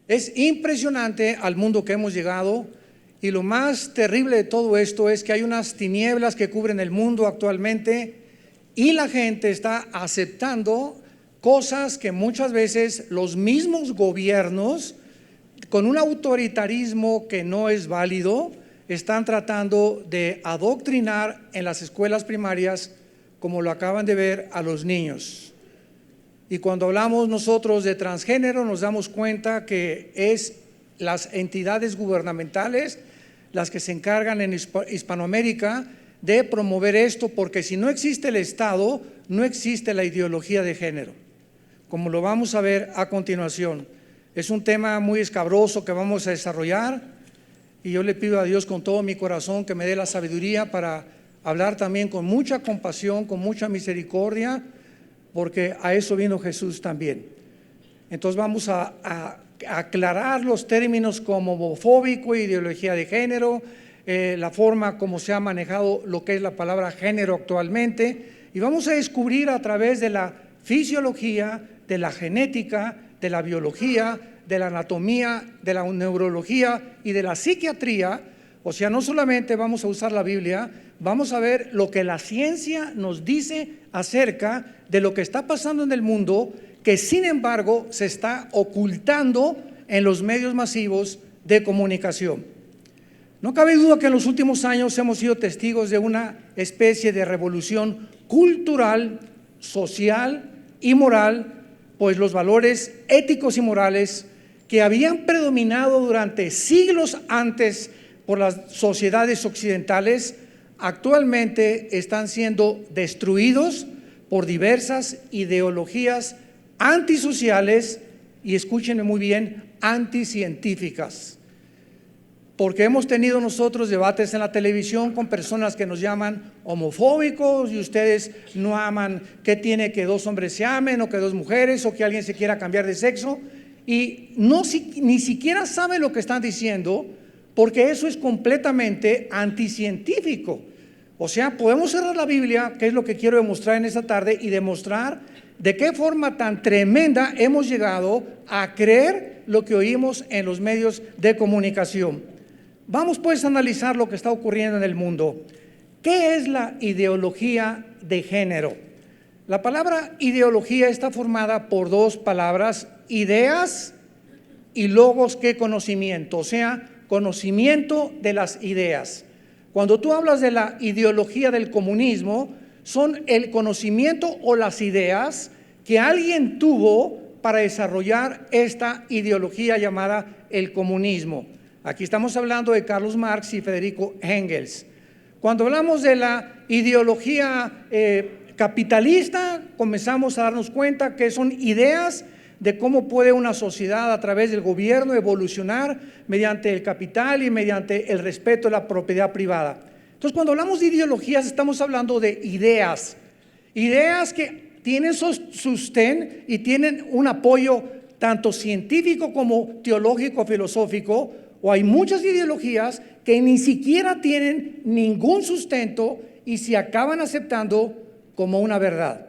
Es impresionante al mundo que hemos llegado, y lo más terrible de todo esto es que hay unas tinieblas que cubren el mundo actualmente y la gente está aceptando cosas que muchas veces los mismos gobiernos, con un autoritarismo que no es válido, están tratando de adoctrinar en las escuelas primarias, como lo acaban de ver, a los niños. Y cuando hablamos nosotros de transgénero, nos damos cuenta que es las entidades gubernamentales las que se encargan en Hispanoamérica de promover esto, porque si no existe el Estado, no existe la ideología de género, como lo vamos a ver a continuación. Es un tema muy escabroso que vamos a desarrollar, y yo le pido a Dios con todo mi corazón que me dé la sabiduría para hablar también con mucha compasión, con mucha misericordia, porque a eso vino Jesús también. Entonces vamos a aclarar los términos como homofóbico, ideología de género, la forma como se ha manejado lo que es la palabra género actualmente, y vamos a descubrir a través de la fisiología, de la genética, de la biología, de la anatomía, de la neurología y de la psiquiatría. O sea, no solamente vamos a usar la Biblia, vamos a ver lo que la ciencia nos dice acerca de lo que está pasando en el mundo, que sin embargo se está ocultando en los medios masivos de comunicación. No cabe duda que en los últimos años hemos sido testigos de una especie de revolución cultural, social y moral, pues los valores éticos y morales que habían predominado durante siglos antes por las sociedades occidentales, actualmente están siendo destruidos por diversas ideologías antisociales y, escúchenme muy bien, anticientíficas. Porque hemos tenido nosotros debates en la televisión con personas que nos llaman homofóbicos, y ustedes no aman que tiene que dos hombres se amen, o que dos mujeres, o que alguien se quiera cambiar de sexo, y ni siquiera saben lo que están diciendo, porque eso es completamente anticientífico. O sea, podemos cerrar la Biblia, que es lo que quiero demostrar en esta tarde, y demostrar de qué forma tan tremenda hemos llegado a creer lo que oímos en los medios de comunicación. Vamos pues a analizar lo que está ocurriendo en el mundo. ¿Qué es la ideología de género? La palabra ideología está formada por dos palabras: ideas y logos, que conocimiento, o sea, conocimiento de las ideas. Cuando tú hablas de la ideología del comunismo, son el conocimiento o las ideas que alguien tuvo para desarrollar esta ideología llamada el comunismo. Aquí estamos hablando de Karl Marx y Friedrich Engels. Cuando hablamos de la ideología capitalista, comenzamos a darnos cuenta que son ideas de cómo puede una sociedad a través del gobierno evolucionar mediante el capital y mediante el respeto a la propiedad privada. Entonces, cuando hablamos de ideologías, estamos hablando de ideas que tienen sostén y tienen un apoyo tanto científico como teológico, filosófico, o hay muchas ideologías que ni siquiera tienen ningún sustento y se acaban aceptando como una verdad.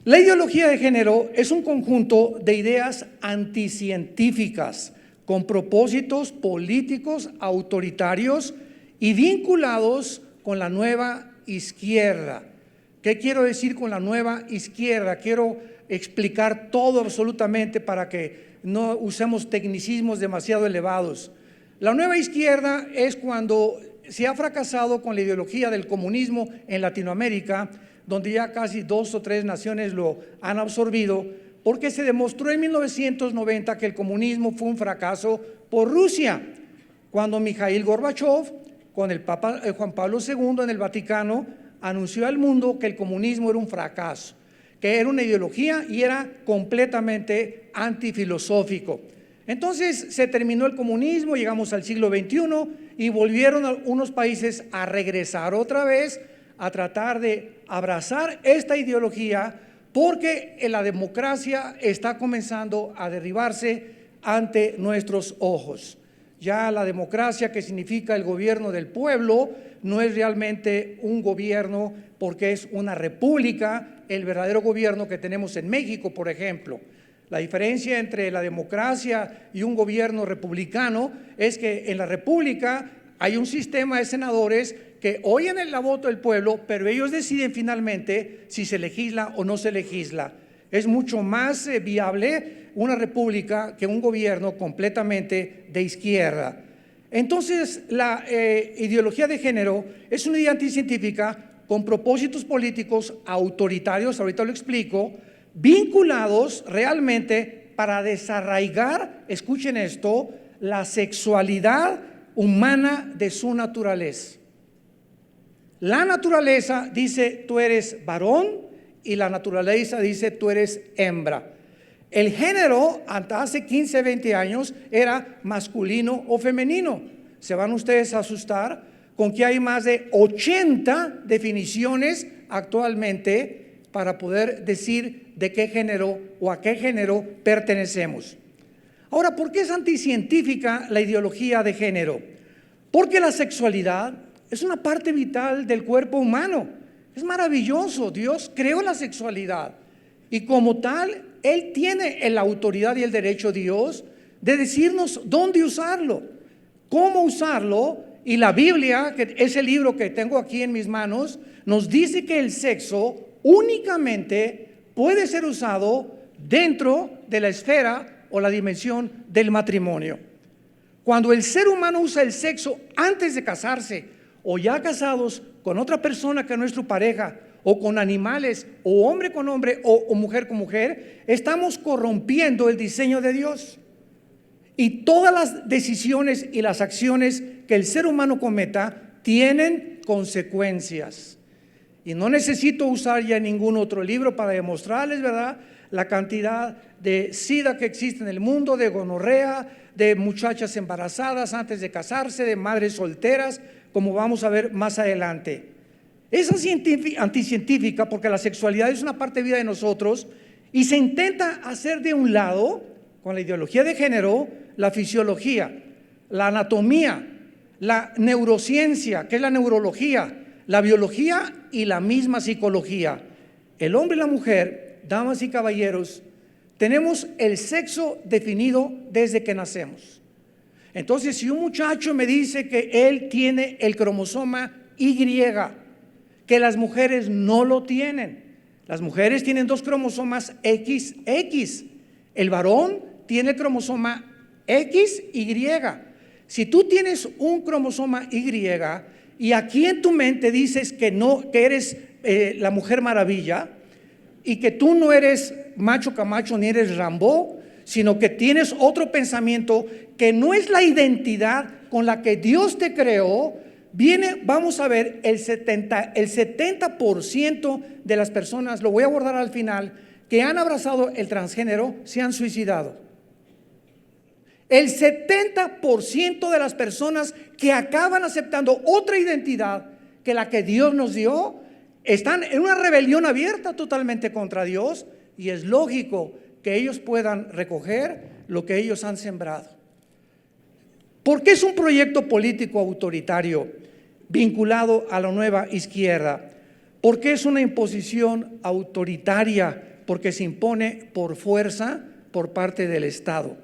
La ideología de género es un conjunto de ideas anticientíficas con propósitos políticos autoritarios y vinculados con la nueva izquierda. ¿Qué quiero decir con la nueva izquierda? Quiero explicar todo absolutamente para que no usemos tecnicismos demasiado elevados. La nueva izquierda es cuando se ha fracasado con la ideología del comunismo en Latinoamérica, donde ya casi 2 o 3 naciones lo han absorbido, porque se demostró en 1990 que el comunismo fue un fracaso por Rusia, cuando Mikhail Gorbachev con el Papa Juan Pablo II en el Vaticano, anunció al mundo que el comunismo era un fracaso, que era una ideología y era completamente antifilosófico. Entonces se terminó el comunismo, llegamos al siglo XXI y volvieron unos países a regresar otra vez a tratar de abrazar esta ideología, porque la democracia está comenzando a derribarse ante nuestros ojos. Ya la democracia, que significa el gobierno del pueblo, no es realmente un gobierno, porque es una república, el verdadero gobierno que tenemos en México, por ejemplo. La diferencia entre la democracia y un gobierno republicano es que en la república hay un sistema de senadores que oyen la voz del pueblo, pero ellos deciden finalmente si se legisla o no se legisla. Es mucho más viable una república que un gobierno completamente de izquierda. Entonces, la ideología de género es una idea anticientífica con propósitos políticos autoritarios, ahorita lo explico, vinculados realmente para desarraigar, escuchen esto, la sexualidad humana de su naturaleza. La naturaleza dice tú eres varón y la naturaleza dice tú eres hembra. El género hasta hace 15, 20 años era masculino o femenino. Se van ustedes a asustar con que hay más de 80 definiciones actualmente para poder decir de qué género o a qué género pertenecemos. Ahora, ¿por qué es anticientífica la ideología de género? Porque la sexualidad es una parte vital del cuerpo humano. Es maravilloso, Dios creó la sexualidad y como tal, Él tiene la autoridad y el derecho, Dios, de decirnos dónde usarlo, cómo usarlo. Y la Biblia, que es el libro que tengo aquí en mis manos, nos dice que el sexo únicamente puede ser usado dentro de la esfera o la dimensión del matrimonio. Cuando el ser humano usa el sexo antes de casarse o ya casados con otra persona que nuestra pareja, o con animales, o hombre con hombre, o mujer con mujer, estamos corrompiendo el diseño de Dios. Y todas las decisiones y las acciones que el ser humano cometa tienen consecuencias. Y no necesito usar ya ningún otro libro para demostrarles, ¿verdad?, la cantidad de SIDA que existe en el mundo, de gonorrea, de muchachas embarazadas antes de casarse, de madres solteras, como vamos a ver más adelante. Es anticientífica porque la sexualidad es una parte de vida de nosotros y se intenta hacer de un lado, con la ideología de género, la fisiología, la anatomía, la neurociencia, que es la neurología, la biología y la misma psicología. El hombre y la mujer, damas y caballeros, tenemos el sexo definido desde que nacemos. Entonces, si un muchacho me dice que él tiene el cromosoma Y, que las mujeres no lo tienen. Las mujeres tienen 2 cromosomas XX. El varón tiene el cromosoma XY. Si tú tienes un cromosoma Y y aquí en tu mente dices que no, que eres la Mujer Maravilla y que tú no eres Macho Camacho ni eres Rambo, sino que tienes otro pensamiento que no es la identidad con la que Dios te creó, vamos a ver, el 70% de las personas, lo voy a abordar al final, que han abrazado el transgénero, se han suicidado. El 70% de las personas que acaban aceptando otra identidad que la que Dios nos dio, están en una rebelión abierta totalmente contra Dios, y es lógico que ellos puedan recoger lo que ellos han sembrado. ¿Por qué es un proyecto político autoritario vinculado a la nueva izquierda? ¿Por qué es una imposición autoritaria? Porque se impone por fuerza por parte del Estado.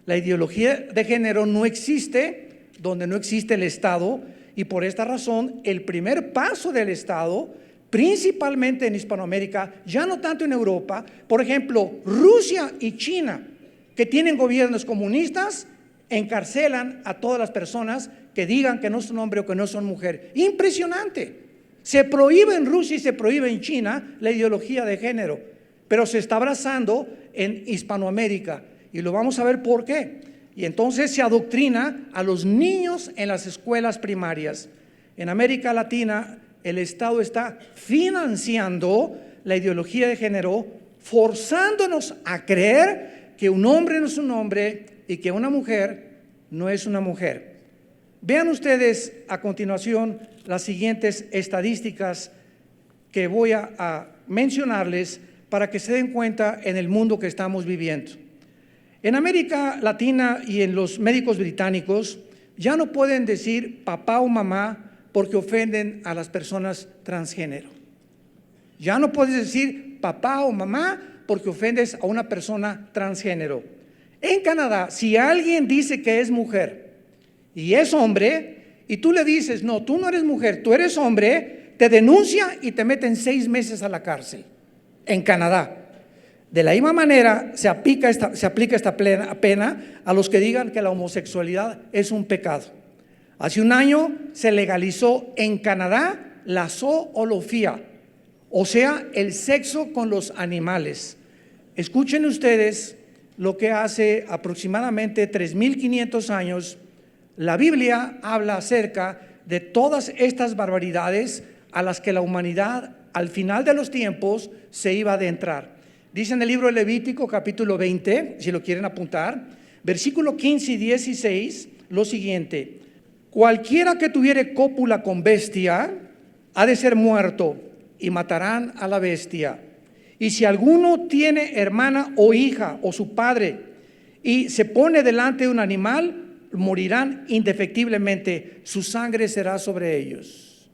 La ideología de género no existe donde no existe el Estado, y por esta razón el primer paso del Estado, principalmente en Hispanoamérica, ya no tanto en Europa, por ejemplo, Rusia y China, que tienen gobiernos comunistas, encarcelan a todas las personas que digan que no son hombre o que no son mujer. Impresionante. Se prohíbe en Rusia y se prohíbe en China la ideología de género, pero se está abrazando en Hispanoamérica, y lo vamos a ver por qué. Y entonces se adoctrina a los niños en las escuelas primarias. En América Latina, el Estado está financiando la ideología de género, forzándonos a creer que un hombre no es un hombre y que una mujer no es una mujer. Vean ustedes a continuación las siguientes estadísticas que voy a mencionarles para que se den cuenta en el mundo que estamos viviendo. En América Latina y en los médicos británicos ya no pueden decir papá o mamá porque ofenden a las personas transgénero. Ya no puedes decir papá o mamá porque ofendes a una persona transgénero. En Canadá, si alguien dice que es mujer y es hombre, y tú le dices, no, tú no eres mujer, tú eres hombre, te denuncia y te meten 6 meses a la cárcel. En Canadá. De la misma manera se aplica esta pena a los que digan que la homosexualidad es un pecado. Hace un año se legalizó en Canadá la zoología, o sea, el sexo con los animales. Escuchen ustedes lo que hace aproximadamente 3.500 años la Biblia habla acerca de todas estas barbaridades a las que la humanidad al final de los tiempos se iba a adentrar. Dice en el libro de Levítico capítulo 20, si lo quieren apuntar, versículo 15 y 16, lo siguiente: cualquiera que tuviere cópula con bestia ha de ser muerto, y matarán a la bestia. Y si alguno tiene hermana o hija o su padre y se pone delante de un animal, morirán indefectiblemente, su sangre será sobre ellos.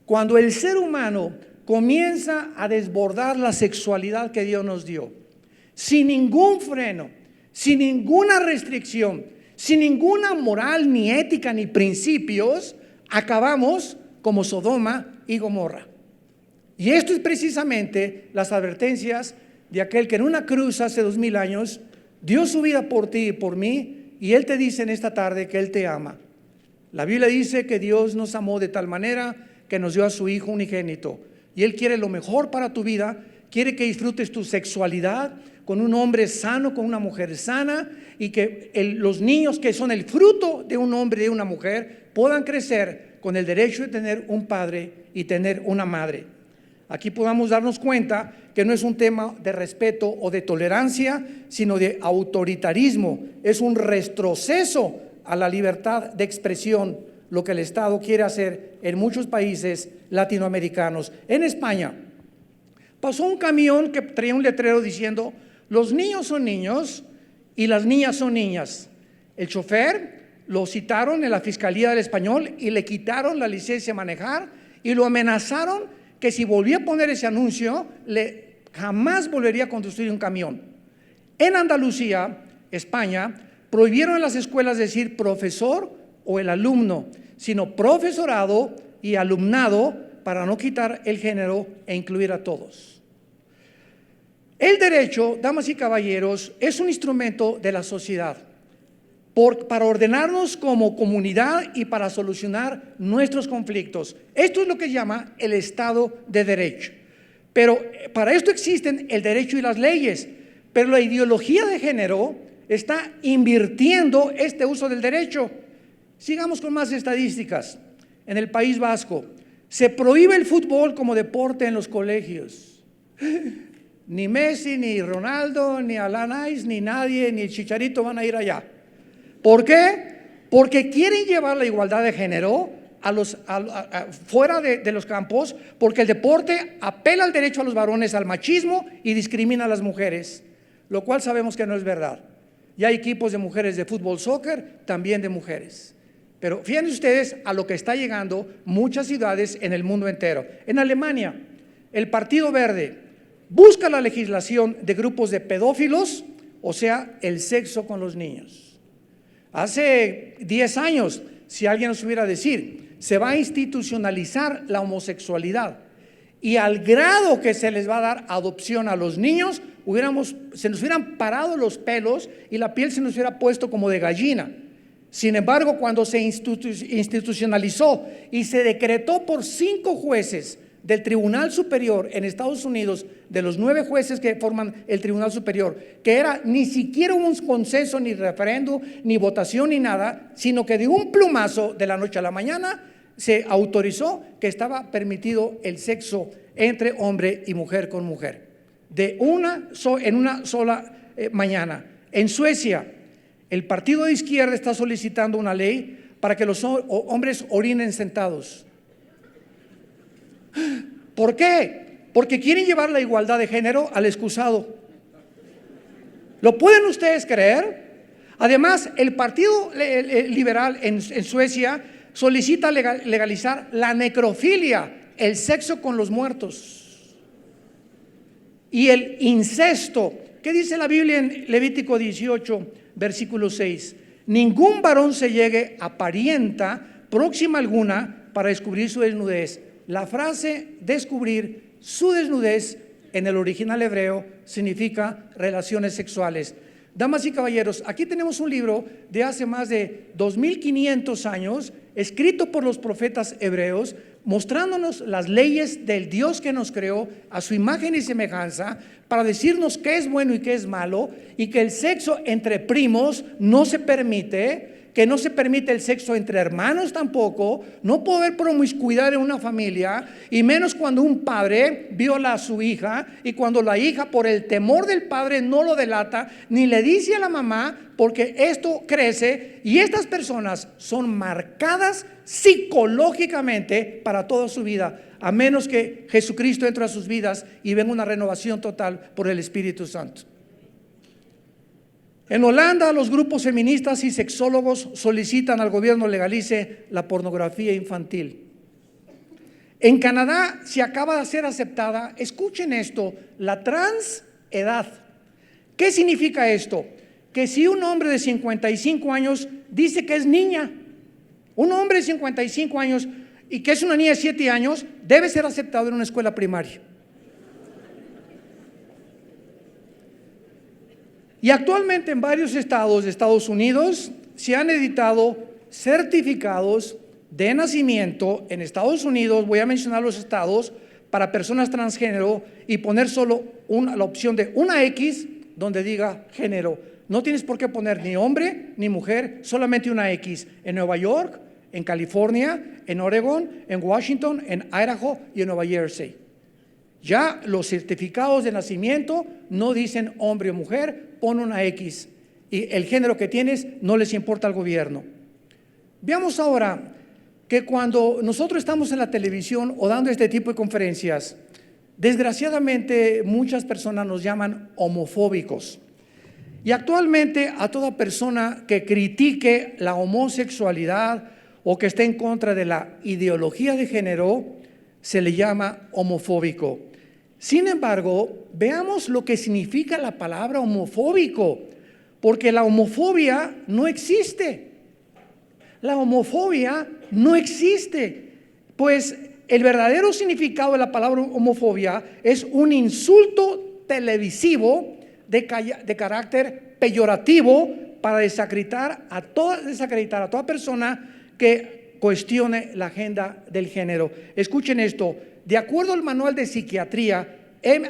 Cuando el ser humano comienza a desbordar la sexualidad que Dios nos dio, sin ningún freno, sin ninguna restricción, sin ninguna moral, ni ética, ni principios, acabamos como Sodoma y Gomorra. Y esto es precisamente las advertencias de aquel que en una cruz hace 2000 años dio su vida por ti y por mí, y Él te dice en esta tarde que Él te ama. La Biblia dice que Dios nos amó de tal manera que nos dio a su Hijo unigénito, y Él quiere lo mejor para tu vida. Quiere que disfrutes tu sexualidad con un hombre sano, con una mujer sana, y que los niños que son el fruto de un hombre y de una mujer puedan crecer con el derecho de tener un padre y tener una madre. Aquí podamos darnos cuenta que no es un tema de respeto o de tolerancia, sino de autoritarismo. Es un retroceso a la libertad de expresión, lo que el Estado quiere hacer en muchos países latinoamericanos. En España pasó un camión que traía un letrero diciendo: los niños son niños y las niñas son niñas. El chofer lo citaron en la Fiscalía del Español y le quitaron la licencia de manejar y lo amenazaron que si volvía a poner ese anuncio, jamás volvería a conducir un camión. En Andalucía, España, prohibieron en las escuelas decir profesor o el alumno, sino profesorado y alumnado, para no quitar el género e incluir a todos. El derecho, damas y caballeros, es un instrumento de la sociedad para ordenarnos como comunidad y para solucionar nuestros conflictos. Esto es lo que se llama el Estado de Derecho. Pero para esto existen el derecho y las leyes, pero la ideología de género está invirtiendo este uso del derecho. Sigamos con más estadísticas. En el País Vasco se prohíbe el fútbol como deporte en los colegios. Ni Messi, ni Ronaldo, ni Alanis, ni nadie, ni el Chicharito van a ir allá. ¿Por qué? Porque quieren llevar la igualdad de género fuera de los campos, porque el deporte apela al derecho a los varones, al machismo, y discrimina a las mujeres, lo cual sabemos que no es verdad. Y hay equipos de mujeres de fútbol, soccer, también de mujeres. Pero fíjense ustedes a lo que está llegando muchas ciudades en el mundo entero. En Alemania, el Partido Verde busca la legislación de grupos de pedófilos, o sea, el sexo con los niños. Hace 10 años, si alguien nos hubiera decir, se va a institucionalizar la homosexualidad, y al grado que se les va a dar adopción a los niños, se nos hubieran parado los pelos y la piel se nos hubiera puesto como de gallina. Sin embargo, cuando se institucionalizó y se decretó por 5 jueces del Tribunal Superior en Estados Unidos, de los 9 jueces que forman el Tribunal Superior, que era ni siquiera un consenso, ni referendo, ni votación, ni nada, sino que de un plumazo, de la noche a la mañana, se autorizó que estaba permitido el sexo entre hombre y mujer con mujer, en una sola mañana. En Suecia, el partido de izquierda está solicitando una ley para que los hombres orinen sentados. ¿Por qué? Porque quieren llevar la igualdad de género al excusado. ¿Lo pueden ustedes creer? Además, el partido liberal en Suecia solicita legalizar la necrofilia, el sexo con los muertos, y el incesto. ¿Qué dice la Biblia en Levítico 18, versículo 6? Ningún varón se llegue a parienta próxima alguna para descubrir su desnudez. La frase descubrir su desnudez en el original hebreo significa relaciones sexuales. Damas y caballeros, aquí tenemos un libro de hace más de 2500 años, escrito por los profetas hebreos, mostrándonos las leyes del Dios que nos creó a su imagen y semejanza, para decirnos qué es bueno y qué es malo, y que el sexo entre primos no se permite, que no se permite el sexo entre hermanos tampoco, no puede haber promiscuidad en una familia, y menos cuando un padre viola a su hija, y cuando la hija por el temor del padre no lo delata, ni le dice a la mamá, porque esto crece, y estas personas son marcadas psicológicamente para toda su vida, a menos que Jesucristo entre a sus vidas y venga una renovación total por el Espíritu Santo. En Holanda, los grupos feministas y sexólogos solicitan al gobierno legalice la pornografía infantil. En Canadá se acaba de ser aceptada, escuchen esto, la transedad. ¿Qué significa esto? Que si un hombre de 55 años dice que es niña, un hombre de 55 años y que es una niña de 7 años, debe ser aceptado en una escuela primaria. Y actualmente en varios estados de Estados Unidos se han editado certificados de nacimiento en Estados Unidos, voy a mencionar los estados, para personas transgénero, y poner solo la opción de una X donde diga género. No tienes por qué poner ni hombre ni mujer, solamente una X. En Nueva York, en California, en Oregon, en Washington, en Idaho y en Nueva Jersey. Ya los certificados de nacimiento no dicen hombre o mujer, pon una X, y el género que tienes no les importa al gobierno. Veamos ahora que cuando nosotros estamos en la televisión o dando este tipo de conferencias, desgraciadamente muchas personas nos llaman homofóbicos. Y actualmente a toda persona que critique la homosexualidad o que esté en contra de la ideología de género se le llama homofóbico. Sin embargo, veamos lo que significa la palabra homofóbico, porque la homofobia no existe. La homofobia no existe, pues el verdadero significado de la palabra homofobia es un insulto televisivo de carácter peyorativo para desacreditar a toda persona que cuestione la agenda del género. Escuchen esto. De acuerdo al manual de psiquiatría,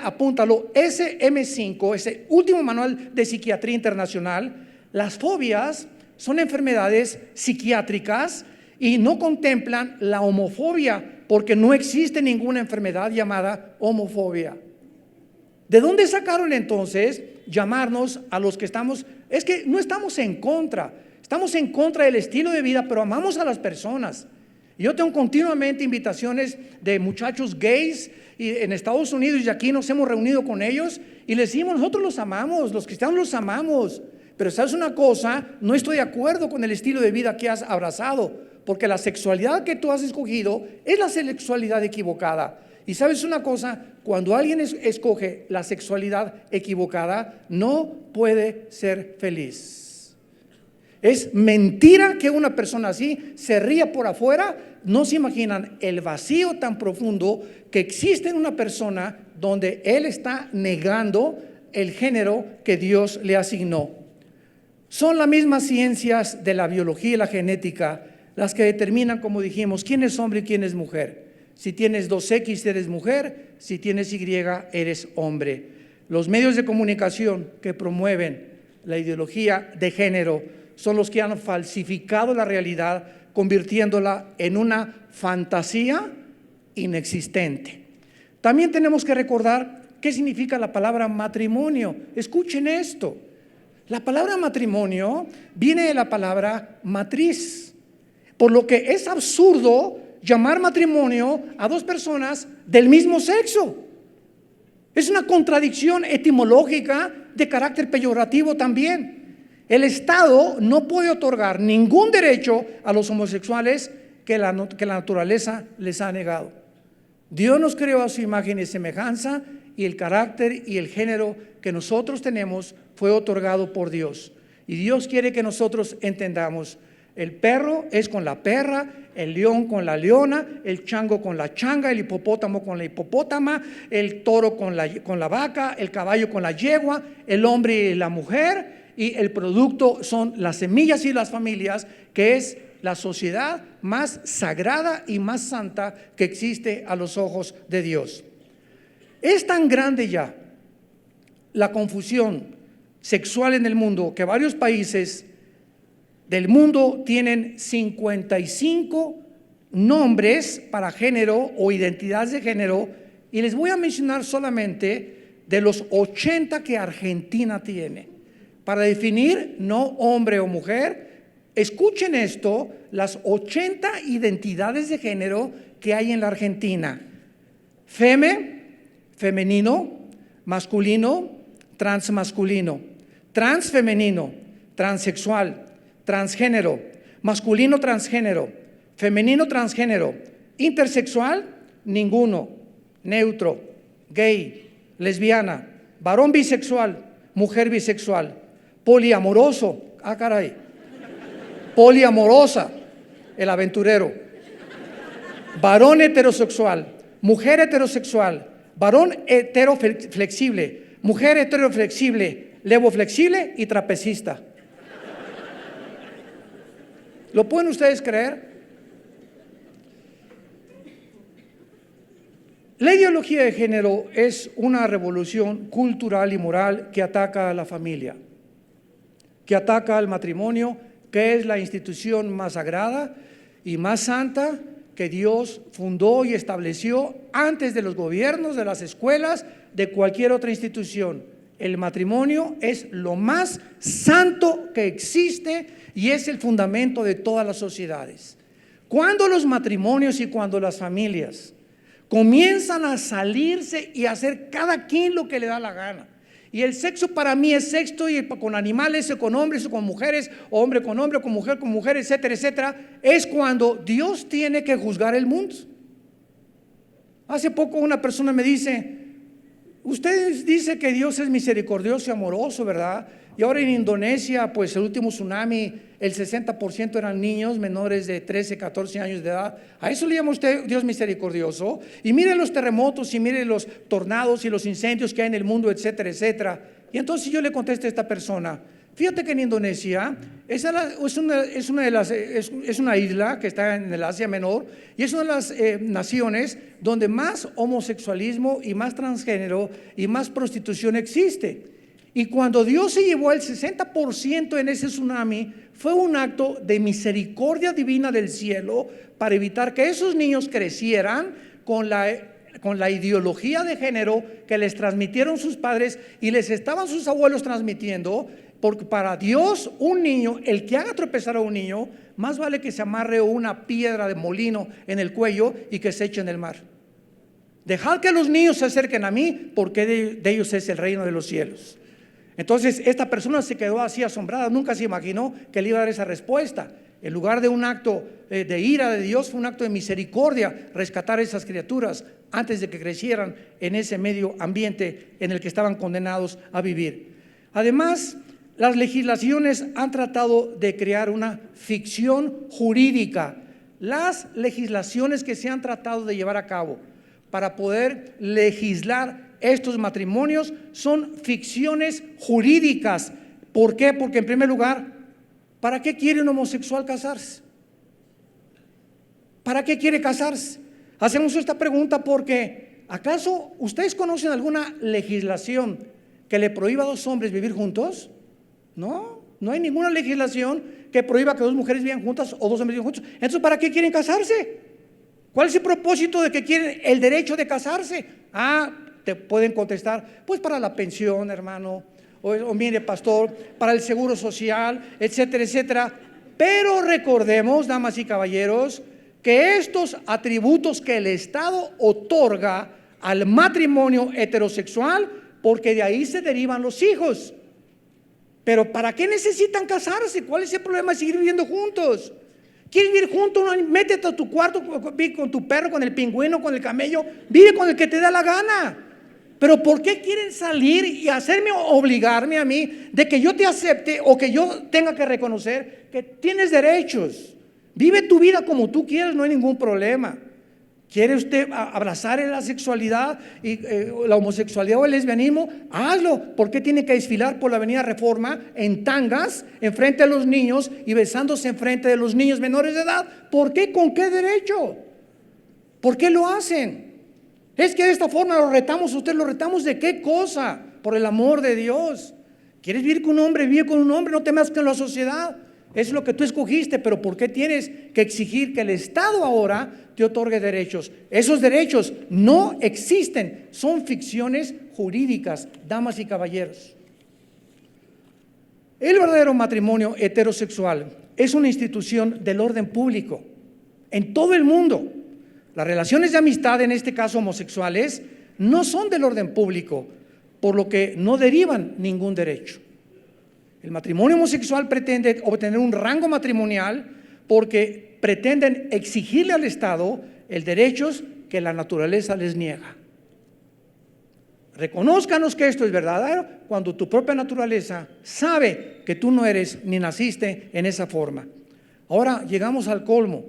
apúntalo, SM5, ese último manual de psiquiatría internacional, las fobias son enfermedades psiquiátricas y no contemplan la homofobia, porque no existe ninguna enfermedad llamada homofobia. ¿De dónde sacaron entonces llamarnos a los que estamos? Es que no estamos en contra, estamos en contra del estilo de vida, pero amamos a las personas. Yo tengo continuamente invitaciones de muchachos gays en Estados Unidos, y aquí nos hemos reunido con ellos y les decimos, nosotros los amamos, los cristianos los amamos, pero sabes una cosa, no estoy de acuerdo con el estilo de vida que has abrazado, porque la sexualidad que tú has escogido es la sexualidad equivocada. Y sabes una cosa, cuando alguien escoge la sexualidad equivocada, no puede ser feliz. Es mentira que una persona así se ría por afuera. No se imaginan el vacío tan profundo que existe en una persona donde él está negando el género que Dios le asignó. Son las mismas ciencias de la biología y la genética las que determinan, como dijimos, quién es hombre y quién es mujer. Si tienes 2X eres mujer, si tienes Y eres hombre. Los medios de comunicación que promueven la ideología de género son los que han falsificado la realidad, convirtiéndola en una fantasía inexistente. También tenemos que recordar qué significa la palabra matrimonio. Escuchen esto. La palabra matrimonio viene de la palabra matriz, por lo que es absurdo llamar matrimonio a dos personas del mismo sexo. Es una contradicción etimológica de carácter peyorativo también. El Estado no puede otorgar ningún derecho a los homosexuales que la naturaleza les ha negado. Dios nos creó a su imagen y semejanza, y el carácter y el género que nosotros tenemos fue otorgado por Dios. Y Dios quiere que nosotros entendamos: el perro es con la perra, el león con la leona, el chango con la changa, el hipopótamo con la hipopótama, el toro con la vaca, el caballo con la yegua, el hombre y la mujer, y el producto son las semillas y las familias, que es la sociedad más sagrada y más santa que existe a los ojos de Dios. Es tan grande ya la confusión sexual en el mundo que varios países del mundo tienen 55 nombres para género o identidades de género, y les voy a mencionar solamente de los 80 que Argentina tiene para definir no hombre o mujer. Escuchen esto, las 80 identidades de género que hay en la Argentina: femenino, masculino, transmasculino, transfemenino, transexual, transgénero, masculino transgénero, femenino transgénero, intersexual, ninguno, neutro, gay, lesbiana, varón bisexual, mujer bisexual, poliamoroso, poliamorosa, el aventurero, varón heterosexual, mujer heterosexual, varón heteroflexible, mujer heteroflexible, levoflexible y trapecista. ¿Lo pueden ustedes creer? La ideología de género es una revolución cultural y moral que ataca a la familia, que ataca al matrimonio, que es la institución más sagrada y más santa que Dios fundó y estableció antes de los gobiernos, de las escuelas, de cualquier otra institución. El matrimonio es lo más santo que existe y es el fundamento de todas las sociedades. Cuando los matrimonios y cuando las familias comienzan a salirse y a hacer cada quien lo que le da la gana, y el sexo para mí es sexo, y con animales, o con hombres, o con mujeres, o hombre, con mujer, etcétera, etcétera, es cuando Dios tiene que juzgar el mundo. Hace poco una persona me dice: usted dice que Dios es misericordioso y amoroso, ¿verdad? Y ahora en Indonesia, pues el último tsunami, el 60% eran niños menores de 13, 14 años de edad. ¿A eso le llama usted Dios misericordioso? Y mire los terremotos, y mire los tornados y los incendios que hay en el mundo, etcétera, etcétera. Y entonces yo le contesto a esta persona: fíjate que en Indonesia es una isla que está en el Asia Menor, y es una de las naciones donde más homosexualismo y más transgénero y más prostitución existe. Y cuando Dios se llevó el 60% en ese tsunami, fue un acto de misericordia divina del cielo para evitar que esos niños crecieran con la ideología de género que les transmitieron sus padres y les estaban sus abuelos transmitiendo. Porque para Dios, un niño, el que haga tropezar a un niño, más vale que se amarre una piedra de molino en el cuello y que se eche en el mar. Dejad que los niños se acerquen a mí, porque de ellos es el reino de los cielos. Entonces esta persona se quedó así asombrada, nunca se imaginó que le iba a dar esa respuesta. En lugar de un acto de ira de Dios, fue un acto de misericordia rescatar a esas criaturas antes de que crecieran en ese medio ambiente en el que estaban condenados a vivir. Además, las legislaciones han tratado de crear una ficción jurídica. Las legislaciones que se han tratado de llevar a cabo para poder legislar estos matrimonios son ficciones jurídicas. ¿Por qué? Porque en primer lugar, ¿para qué quiere un homosexual casarse? ¿Para qué quiere casarse? Hacemos esta pregunta porque ¿acaso ustedes conocen alguna legislación que le prohíba a dos hombres vivir juntos? No, no hay ninguna legislación que prohíba que dos mujeres vivan juntas o dos hombres vivan juntos. Entonces, ¿para qué quieren casarse? ¿Cuál es el propósito de que quieren el derecho de casarse? Te pueden contestar, pues para la pensión, hermano, o mire, pastor, para el seguro social, etcétera, etcétera. Pero recordemos, damas y caballeros, que estos atributos que el Estado otorga al matrimonio heterosexual, porque de ahí se derivan los hijos. Pero ¿para qué necesitan casarse? ¿Cuál es el problema de seguir viviendo juntos? ¿Quieres vivir juntos? Métete a tu cuarto con tu perro, con el pingüino, con el camello. Vive con el que te da la gana. Pero ¿por qué quieren salir y obligarme a mí de que yo te acepte o que yo tenga que reconocer que tienes derechos? Vive tu vida como tú quieras, no hay ningún problema. ¿Quiere usted abrazar la sexualidad y la homosexualidad o el lesbianismo? Hazlo. ¿Por qué tiene que desfilar por la avenida Reforma en tangas enfrente de los niños y besándose enfrente de los niños menores de edad? ¿Por qué? ¿Con qué derecho? ¿Por qué lo hacen? Es que de esta forma lo retamos. ¿Usted lo retamos de qué cosa? Por el amor de Dios. ¿Quieres vivir con un hombre? Vive con un hombre, no te metas con la sociedad. Es lo que tú escogiste, pero ¿por qué tienes que exigir que el Estado ahora te otorgue derechos? Esos derechos no existen, son ficciones jurídicas, damas y caballeros. El verdadero matrimonio heterosexual es una institución del orden público en todo el mundo. Las relaciones de amistad, en este caso homosexuales, no son del orden público, por lo que no derivan ningún derecho. El matrimonio homosexual pretende obtener un rango matrimonial porque pretenden exigirle al Estado el derechos que la naturaleza les niega. Reconózcanos que esto es verdadero cuando tu propia naturaleza sabe que tú no eres ni naciste en esa forma. Ahora llegamos al colmo.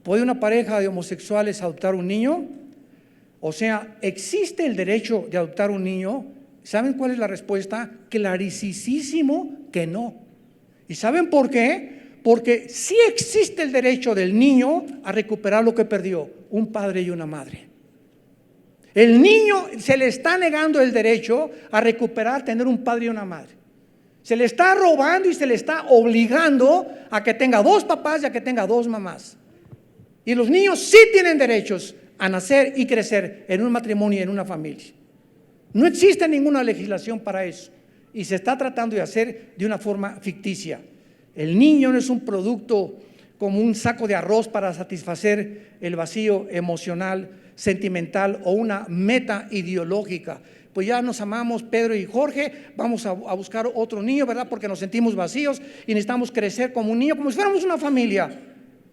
¿Puede una pareja de homosexuales adoptar un niño? O sea, ¿existe el derecho de adoptar un niño? ¿Saben cuál es la respuesta? Clarísimo que no. ¿Y saben por qué? Porque sí existe el derecho del niño a recuperar lo que perdió, un padre y una madre. El niño se le está negando el derecho a recuperar, tener un padre y una madre. Se le está robando y se le está obligando a que tenga dos papás y a que tenga dos mamás. Y los niños sí tienen derechos a nacer y crecer en un matrimonio y en una familia. No existe ninguna legislación para eso y se está tratando de hacer de una forma ficticia. El niño no es un producto como un saco de arroz para satisfacer el vacío emocional, sentimental o una meta ideológica. Pues ya nos amamos Pedro y Jorge, vamos a buscar otro niño, ¿verdad? Porque nos sentimos vacíos y necesitamos crecer como un niño, como si fuéramos una familia.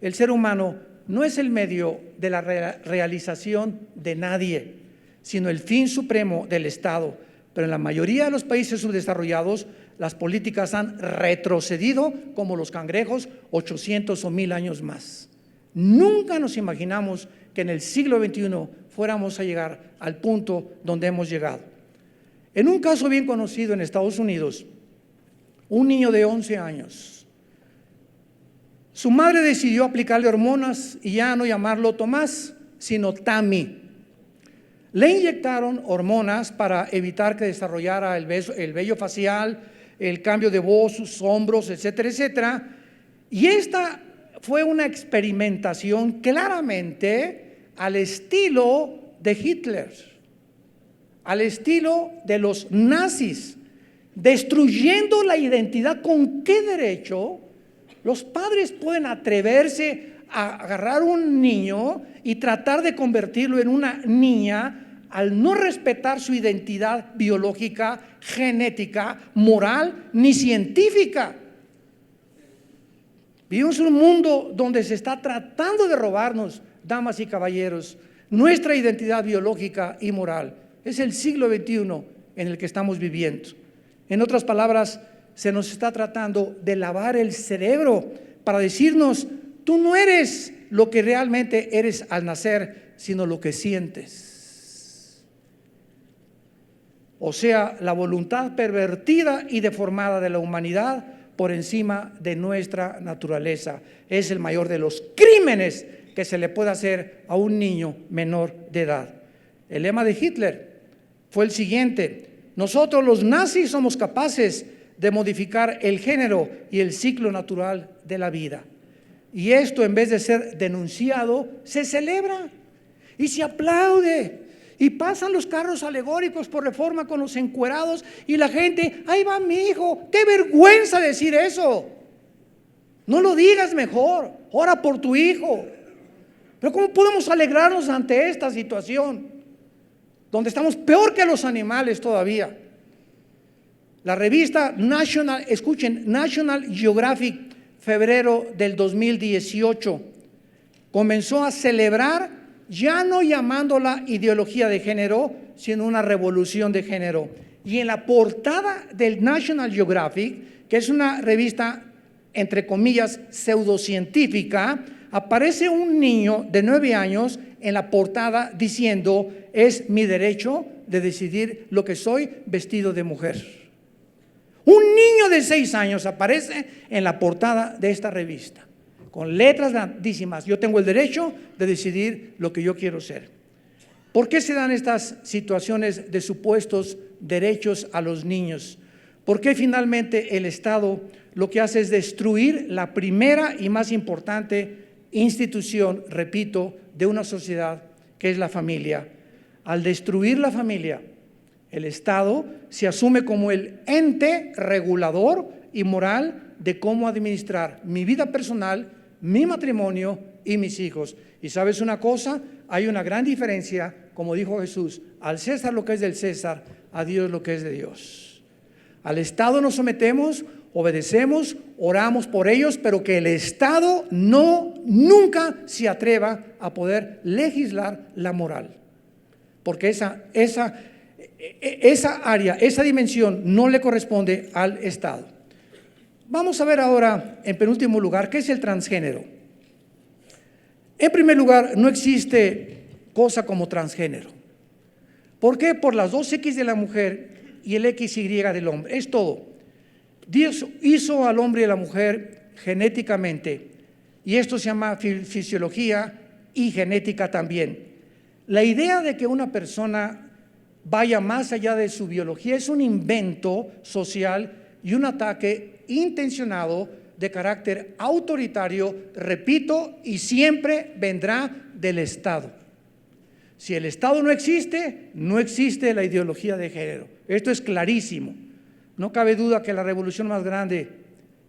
El ser humano no es el medio de la realización de nadie, sino el fin supremo del Estado. Pero en la mayoría de los países subdesarrollados, las políticas han retrocedido como los cangrejos 800 o 1000 años más. Nunca nos imaginamos que en el siglo XXI fuéramos a llegar al punto donde hemos llegado. En un caso bien conocido en Estados Unidos, un niño de 11 años, su madre decidió aplicarle hormonas y ya no llamarlo Tomás, sino Tammy. Le inyectaron hormonas para evitar que desarrollara el vello facial, el cambio de voz, sus hombros, etcétera, etcétera. Y esta fue una experimentación claramente al estilo de Hitler, al estilo de los nazis, destruyendo la identidad. ¿Con qué derecho los padres pueden atreverse a agarrar un niño y tratar de convertirlo en una niña al no respetar su identidad biológica, genética, moral ni científica? Vivimos en un mundo donde se está tratando de robarnos, damas y caballeros, nuestra identidad biológica y moral. Es el siglo XXI en el que estamos viviendo. En otras palabras, se nos está tratando de lavar el cerebro para decirnos: tú no eres lo que realmente eres al nacer, sino lo que sientes. O sea, la voluntad pervertida y deformada de la humanidad por encima de nuestra naturaleza. Es el mayor de los crímenes que se le pueda hacer a un niño menor de edad. El lema de Hitler fue el siguiente: nosotros los nazis somos capaces de modificar el género y el ciclo natural de la vida. Y esto, en vez de ser denunciado, se celebra y se aplaude. Y pasan los carros alegóricos por Reforma con los encuerados y la gente, ahí va mi hijo. ¡Qué vergüenza decir eso! No lo digas mejor, ora por tu hijo. Pero ¿cómo podemos alegrarnos ante esta situación donde estamos peor que los animales todavía? La revista National Geographic, febrero del 2018, comenzó a celebrar, ya no llamándola ideología de género, sino una revolución de género. Y en la portada del National Geographic, que es una revista entre comillas pseudocientífica, aparece un niño de 9 años en la portada diciendo: es mi derecho de decidir lo que soy vestido de mujer. Un niño de 6 años aparece en la portada de esta revista con letras grandísimas: yo tengo el derecho de decidir lo que yo quiero ser. ¿Por qué se dan estas situaciones de supuestos derechos a los niños? ¿Por qué finalmente el Estado lo que hace es destruir la primera y más importante institución, repito, de una sociedad, que es la familia? Al destruir la familia, el Estado se asume como el ente regulador y moral de cómo administrar mi vida personal, mi matrimonio y mis hijos. Y ¿sabes una cosa? Hay una gran diferencia, como dijo Jesús: al César lo que es del César, a Dios lo que es de Dios. Al Estado nos sometemos, obedecemos, oramos por ellos, pero que el Estado nunca se atreva a poder legislar la moral, porque esa área, esa dimensión no le corresponde al Estado. Vamos a ver ahora, en penúltimo lugar, ¿qué es el transgénero? En primer lugar, no existe cosa como transgénero. ¿Por qué? Por las 2X de la mujer y el XY del hombre. Es todo. Dios hizo al hombre y a la mujer genéticamente, y esto se llama fisiología y genética también. La idea de que una persona vaya más allá de su biología es un invento social y un ataque intencionado de carácter autoritario, repito, y siempre vendrá del Estado. Si el Estado no existe, no existe la ideología de género. Esto es clarísimo. No cabe duda que la revolución más grande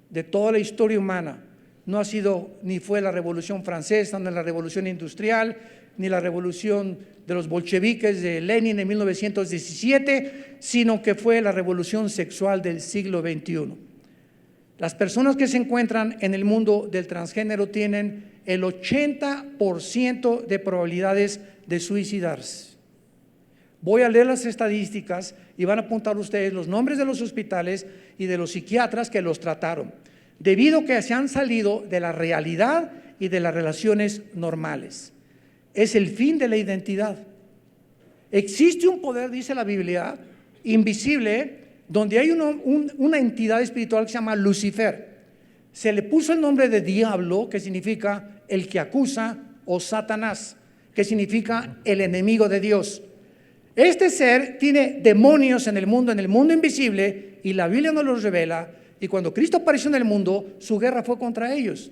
de toda la historia humana no ha sido ni fue la Revolución Francesa, ni la Revolución Industrial, ni la revolución de los bolcheviques de Lenin en 1917, sino que fue la revolución sexual del siglo XXI. Las personas que se encuentran en el mundo del transgénero tienen el 80% de probabilidades de suicidarse. Voy a leer las estadísticas y van a apuntar ustedes los nombres de los hospitales y de los psiquiatras que los trataron, debido a que se han salido de la realidad y de las relaciones normales. Es el fin de la identidad. Existe un poder, dice la Biblia, invisible, donde hay una entidad espiritual que se llama Lucifer. Se le puso el nombre de diablo, que significa el que acusa, o Satanás, que significa el enemigo de Dios. Este ser tiene demonios en el mundo invisible, y la Biblia nos los revela. Y cuando Cristo apareció en el mundo, su guerra fue contra ellos.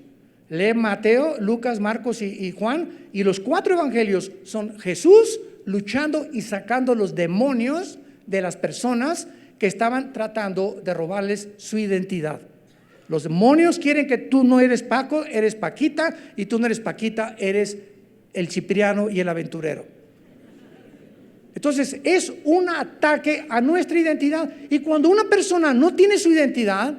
Lee Mateo, Lucas, Marcos y Juan, y los 4 evangelios son Jesús luchando y sacando los demonios de las personas que estaban tratando de robarles su identidad. Los demonios quieren que tú no eres Paco, eres Paquita, y tú no eres Paquita, eres el Cipriano y el aventurero. Entonces es un ataque a nuestra identidad, y cuando una persona no tiene su identidad,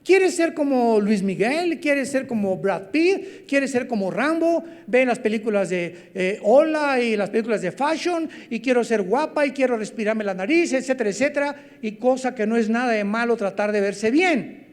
quiere ser como Luis Miguel, quiere ser como Brad Pitt, quiere ser como Rambo, ve las películas de Hola y las películas de Fashion, y quiero ser guapa y quiero respirarme la nariz, etcétera, etcétera, y cosa que no es nada de malo tratar de verse bien.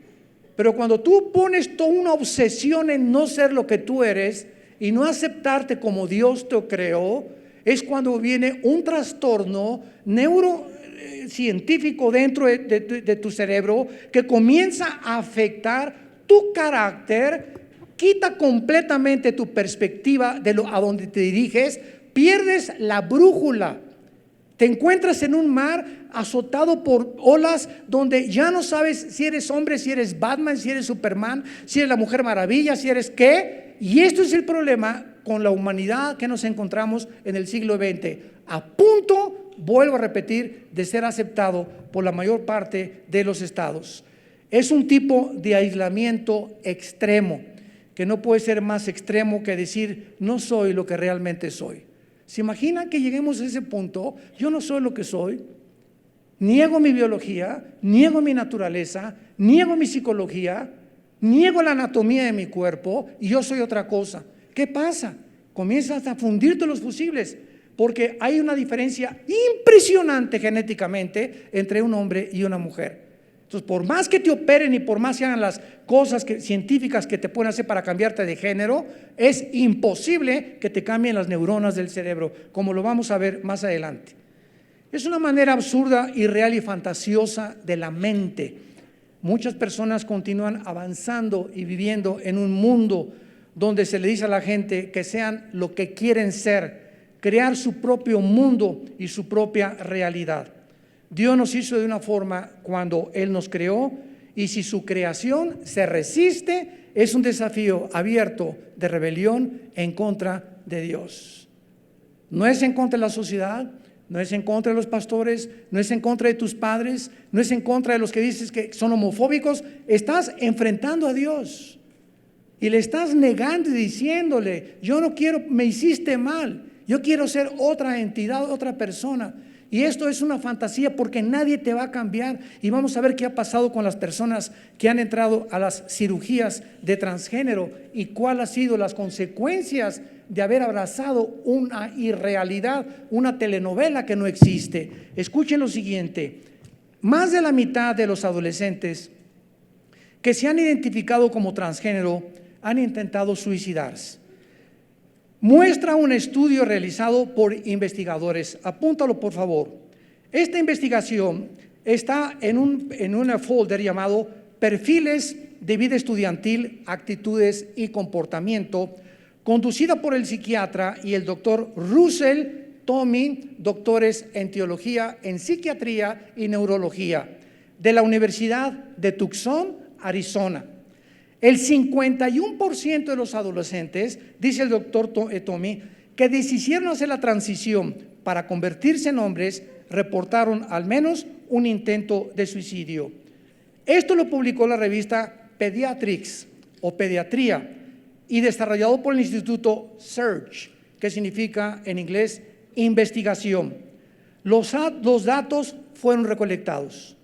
Pero cuando tú pones toda una obsesión en no ser lo que tú eres y no aceptarte como Dios te creó, es cuando viene un trastorno neurocientífico dentro de tu cerebro que comienza a afectar tu carácter, quita completamente tu perspectiva de a donde te diriges, pierdes la brújula. Te encuentras en un mar azotado por olas donde ya no sabes si eres hombre, si eres Batman, si eres Superman, si eres la Mujer Maravilla, si eres qué. Y esto es el problema con la humanidad que nos encontramos en el siglo XX, a punto, vuelvo a repetir, de ser aceptado por la mayor parte de los estados. Es un tipo de aislamiento extremo, que no puede ser más extremo que decir no soy lo que realmente soy. ¿Se imaginan que lleguemos a ese punto? Yo no soy lo que soy, niego mi biología, niego mi naturaleza, niego mi psicología, niego la anatomía de mi cuerpo y yo soy otra cosa. ¿Qué pasa? Comienzas a fundirte los fusibles, porque hay una diferencia impresionante genéticamente entre un hombre y una mujer. Entonces, por más que te operen y por más que hagan las cosas científicas que te pueden hacer para cambiarte de género, es imposible que te cambien las neuronas del cerebro, como lo vamos a ver más adelante. Es una manera absurda, irreal y fantasiosa de la mente. Muchas personas continúan avanzando y viviendo en un mundo donde se le dice a la gente que sean lo que quieren ser, crear su propio mundo y su propia realidad. Dios nos hizo de una forma cuando Él nos creó, y si su creación se resiste, es un desafío abierto de rebelión en contra de Dios. No es en contra de la sociedad, no es en contra de los pastores, no es en contra de tus padres, no es en contra de los que dices que son homofóbicos. Estás enfrentando a Dios y le estás negando y diciéndole: yo no quiero, me hiciste mal, yo quiero ser otra entidad, otra persona. Y esto es una fantasía, porque nadie te va a cambiar. Y vamos a ver qué ha pasado con las personas que han entrado a las cirugías de transgénero y cuáles han sido las consecuencias de haber abrazado una irrealidad, una telenovela que no existe. Escuchen lo siguiente: más de la mitad de los adolescentes que se han identificado como transgénero han intentado suicidarse. Muestra un estudio realizado por investigadores. Apúntalo, por favor. Esta investigación está en un folder llamado Perfiles de vida estudiantil, actitudes y comportamiento, conducida por el psiquiatra y el doctor Russell Tovmy, doctores en teología, en psiquiatría y neurología, de la Universidad de Tucson, Arizona. El 51% de los adolescentes, dice el doctor Tovmy, que decidieron hacer la transición para convertirse en hombres, reportaron al menos un intento de suicidio. Esto lo publicó la revista Pediatrics o Pediatría y desarrollado por el Instituto Search, que significa en inglés investigación. Los datos fueron recolectados.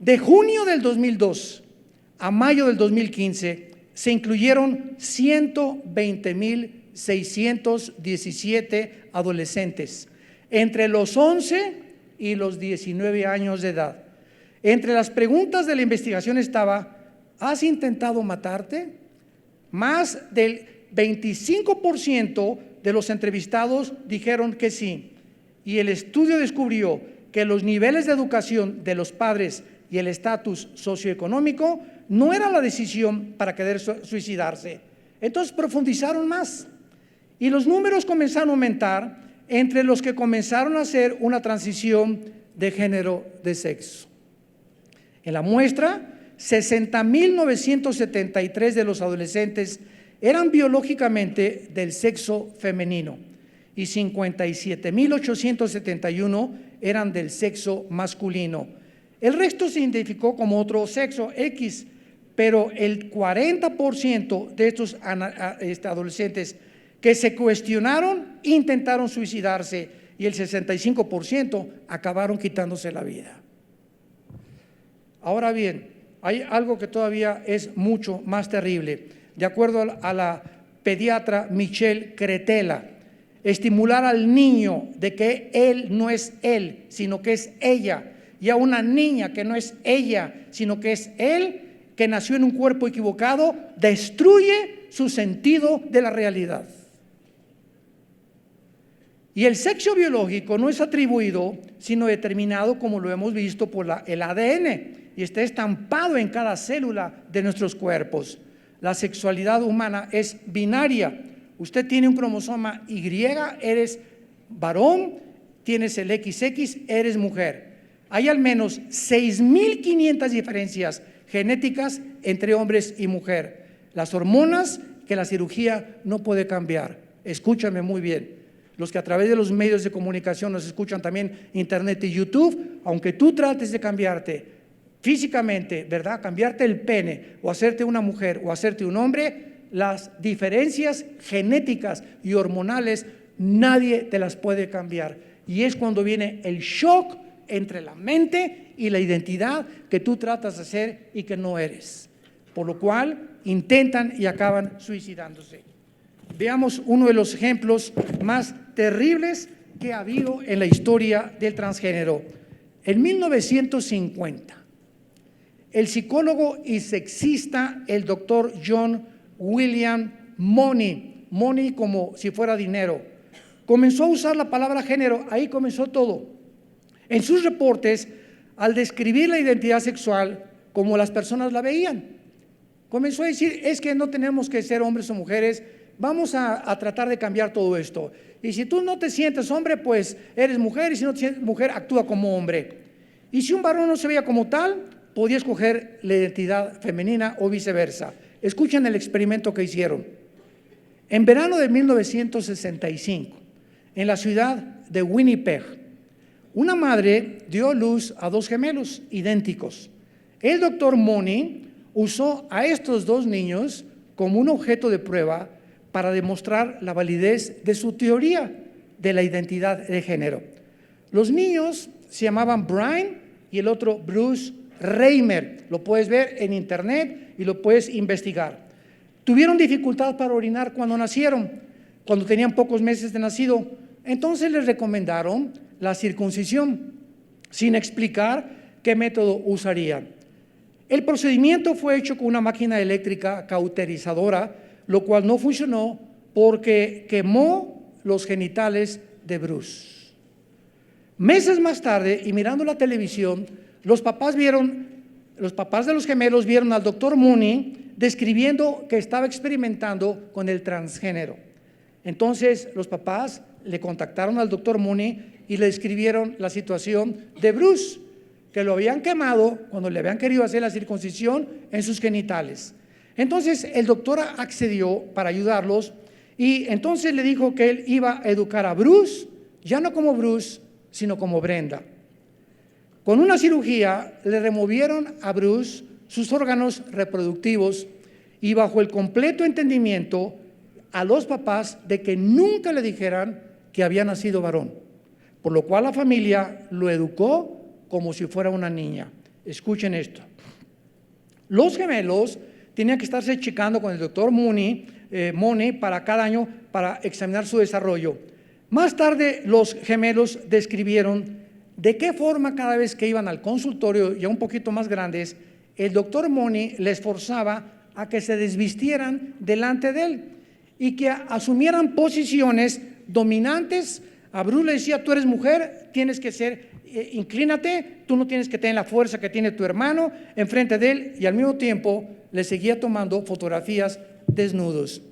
De junio del 2002 a mayo del 2015 se incluyeron 120,617 adolescentes entre los 11 y los 19 años de edad. Entre las preguntas de la investigación estaba: ¿has intentado matarte? Más del 25% de los entrevistados dijeron que sí, y el estudio descubrió que los niveles de educación de los padres y el estatus socioeconómico no era la decisión para querer suicidarse. Entonces profundizaron más y los números comenzaron a aumentar entre los que comenzaron a hacer una transición de género de sexo. En la muestra, 60,973 de los adolescentes eran biológicamente del sexo femenino y 57,871 eran del sexo masculino. El resto se identificó como otro sexo, X, pero el 40% de estos adolescentes que se cuestionaron intentaron suicidarse y el 65% acabaron quitándose la vida. Ahora bien, hay algo que todavía es mucho más terrible. De acuerdo a la pediatra Michelle Cretella, estimular al niño de que él no es él, sino que es ella, y a una niña que no es ella, sino que es él, que nació en un cuerpo equivocado, destruye su sentido de la realidad. Y el sexo biológico no es atribuido, sino determinado, como lo hemos visto, por el ADN, y está estampado en cada célula de nuestros cuerpos. La sexualidad humana es binaria. Usted tiene un cromosoma Y, eres varón, tienes el XX, eres mujer. Hay al menos 6.500 diferencias genéticas entre hombres y mujer. Las hormonas que la cirugía no puede cambiar. Escúchame muy bien. Los que a través de los medios de comunicación nos escuchan también, internet y YouTube, aunque tú trates de cambiarte físicamente, ¿verdad? Cambiarte el pene o hacerte una mujer o hacerte un hombre, las diferencias genéticas y hormonales nadie te las puede cambiar. Y es cuando viene el shock entre la mente y la identidad que tú tratas de ser y que no eres. Por lo cual intentan y acaban suicidándose. Veamos uno de los ejemplos más terribles que ha habido en la historia del transgénero. En 1950, el psicólogo y sexista, el doctor John William Money como si fuera dinero, comenzó a usar la palabra género. Ahí comenzó todo. En sus reportes, al describir la identidad sexual como las personas la veían, comenzó a decir, es que no tenemos que ser hombres o mujeres, vamos a tratar de cambiar todo esto. Y si tú no te sientes hombre, pues eres mujer, y si no te sientes mujer, actúa como hombre. Y si un varón no se veía como tal, podía escoger la identidad femenina o viceversa. Escuchen el experimento que hicieron. En verano de 1965, en la ciudad de Winnipeg, una madre dio a luz a 2 gemelos idénticos. El doctor Money usó a estos 2 niños como un objeto de prueba para demostrar la validez de su teoría de la identidad de género. Los niños se llamaban Brian y el otro Bruce Reimer. Lo puedes ver en internet y lo puedes investigar. Tuvieron dificultad para orinar cuando nacieron, cuando tenían pocos meses de nacido. Entonces les recomendaron la circuncisión, sin explicar qué método usarían. El procedimiento fue hecho con una máquina eléctrica cauterizadora, lo cual no funcionó porque quemó los genitales de Bruce. Meses más tarde, y mirando la televisión, los papás de los gemelos vieron al doctor Mooney describiendo que estaba experimentando con el transgénero. Entonces los papás le contactaron al doctor Mooney y le describieron la situación de Bruce, que lo habían quemado cuando le habían querido hacer la circuncisión en sus genitales. Entonces el doctor accedió para ayudarlos y entonces le dijo que él iba a educar a Bruce, ya no como Bruce, sino como Brenda. Con una cirugía le removieron a Bruce sus órganos reproductivos y bajo el completo entendimiento a los papás de que nunca le dijeran que había nacido varón, por lo cual la familia lo educó como si fuera una niña. Escuchen esto. Los gemelos tenían que estarse checando con el doctor Money para cada año para examinar su desarrollo. Más tarde los gemelos describieron de qué forma cada vez que iban al consultorio, ya un poquito más grandes, el doctor Money les forzaba a que se desvistieran delante de él y que asumieran posiciones dominantes. A Bruce le decía, tú eres mujer, tienes que ser, inclínate, tú no tienes que tener la fuerza que tiene tu hermano enfrente de él, y al mismo tiempo le seguía tomando fotografías desnudos.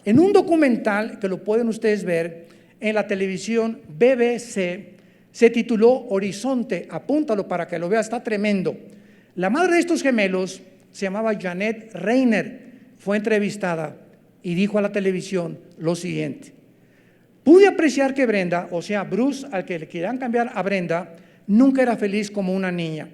En un documental que lo pueden ustedes ver en la televisión BBC, se tituló Horizonte, apúntalo para que lo veas, está tremendo. La madre de estos gemelos se llamaba Janet Reiner, fue entrevistada y dijo a la televisión lo siguiente: pude apreciar que Brenda, o sea Bruce, al que le querían cambiar a Brenda, nunca era feliz como una niña.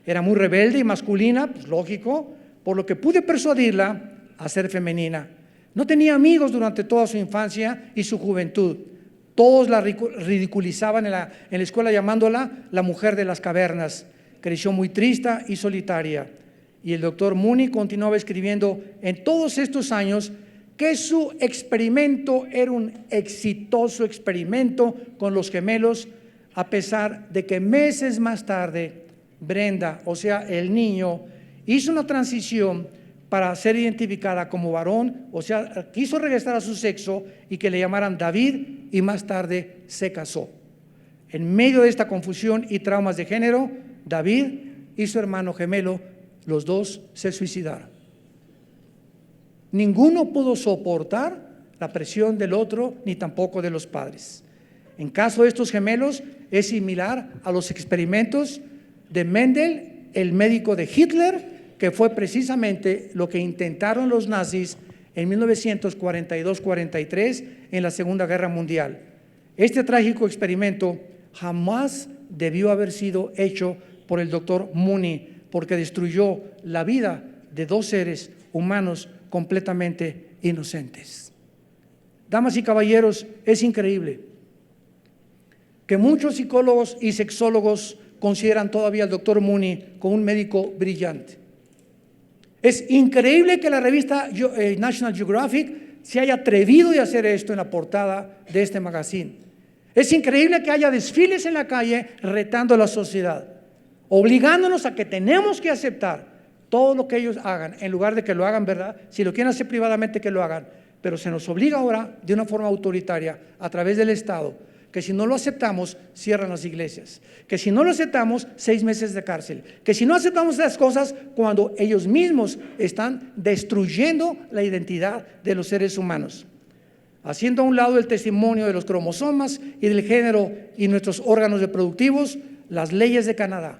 Era muy rebelde y masculina, pues lógico, por lo que pude persuadirla a ser femenina. No tenía amigos durante toda su infancia y su juventud. Todos la ridiculizaban en la escuela llamándola la mujer de las cavernas. Creció muy triste y solitaria. Y el doctor Mooney continuaba escribiendo en todos estos años que su experimento era un exitoso experimento con los gemelos, a pesar de que meses más tarde Brenda, o sea el niño, hizo una transición para ser identificada como varón, o sea, quiso regresar a su sexo y que le llamaran David, y más tarde se casó. En medio de esta confusión y traumas de género, David y su hermano gemelo, los dos se suicidaron. Ninguno pudo soportar la presión del otro, ni tampoco de los padres. En caso de estos gemelos, es similar a los experimentos de Mendel, el médico de Hitler, que fue precisamente lo que intentaron los nazis en 1942-43 en la Segunda Guerra Mundial. Este trágico experimento jamás debió haber sido hecho por el doctor Mooney, porque destruyó la vida de dos seres humanos completamente inocentes. Damas y caballeros, es increíble que muchos psicólogos y sexólogos consideran todavía al doctor Mooney como un médico brillante. Es increíble que la revista National Geographic se haya atrevido a hacer esto en la portada de este magazine. Es increíble que haya desfiles en la calle retando a la sociedad, obligándonos a que tenemos que aceptar todo lo que ellos hagan, en lugar de que lo hagan, ¿verdad? Si lo quieren hacer privadamente, que lo hagan, pero se nos obliga ahora de una forma autoritaria a través del Estado, que si no lo aceptamos, cierran las iglesias, que si no lo aceptamos, 6 meses de cárcel, que si no aceptamos esas cosas, cuando ellos mismos están destruyendo la identidad de los seres humanos, haciendo a un lado el testimonio de los cromosomas y del género y nuestros órganos reproductivos, las leyes de Canadá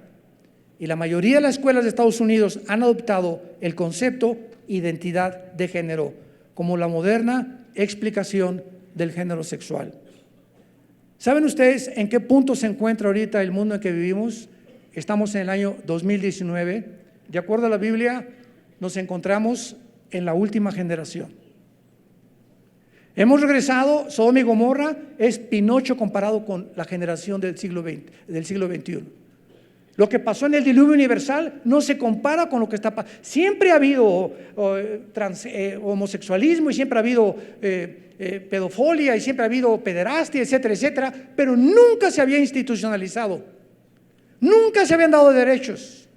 y la mayoría de las escuelas de Estados Unidos han adoptado el concepto identidad de género como la moderna explicación del género sexual. ¿Saben ustedes en qué punto se encuentra ahorita el mundo en que vivimos? Estamos en el año 2019. De acuerdo a la Biblia, nos encontramos en la última generación. Hemos regresado, Sodoma y Gomorra es Pinocho comparado con la generación del siglo XXI. Lo que pasó en el diluvio universal no se compara con lo que está pasando. Siempre ha habido homosexualismo y siempre ha habido pedofilia y siempre ha habido pederastia, etcétera, etcétera, pero nunca se había institucionalizado, nunca se habían dado derechos,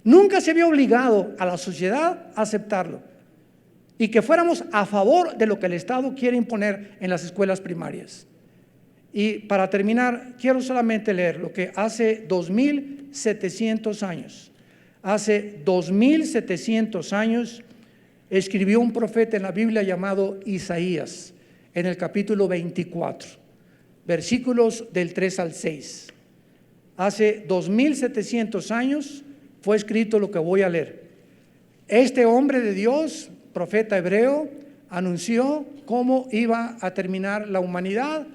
nunca se había obligado a la sociedad a aceptarlo y que fuéramos a favor de lo que el Estado quiere imponer en las escuelas primarias. Y para terminar, quiero solamente leer lo que hace 2700 años, escribió un profeta en la Biblia llamado Isaías, en el capítulo 24, versículos del 3 al 6. Hace 2700 años fue escrito lo que voy a leer. Este hombre de Dios, profeta hebreo, anunció cómo iba a terminar la humanidad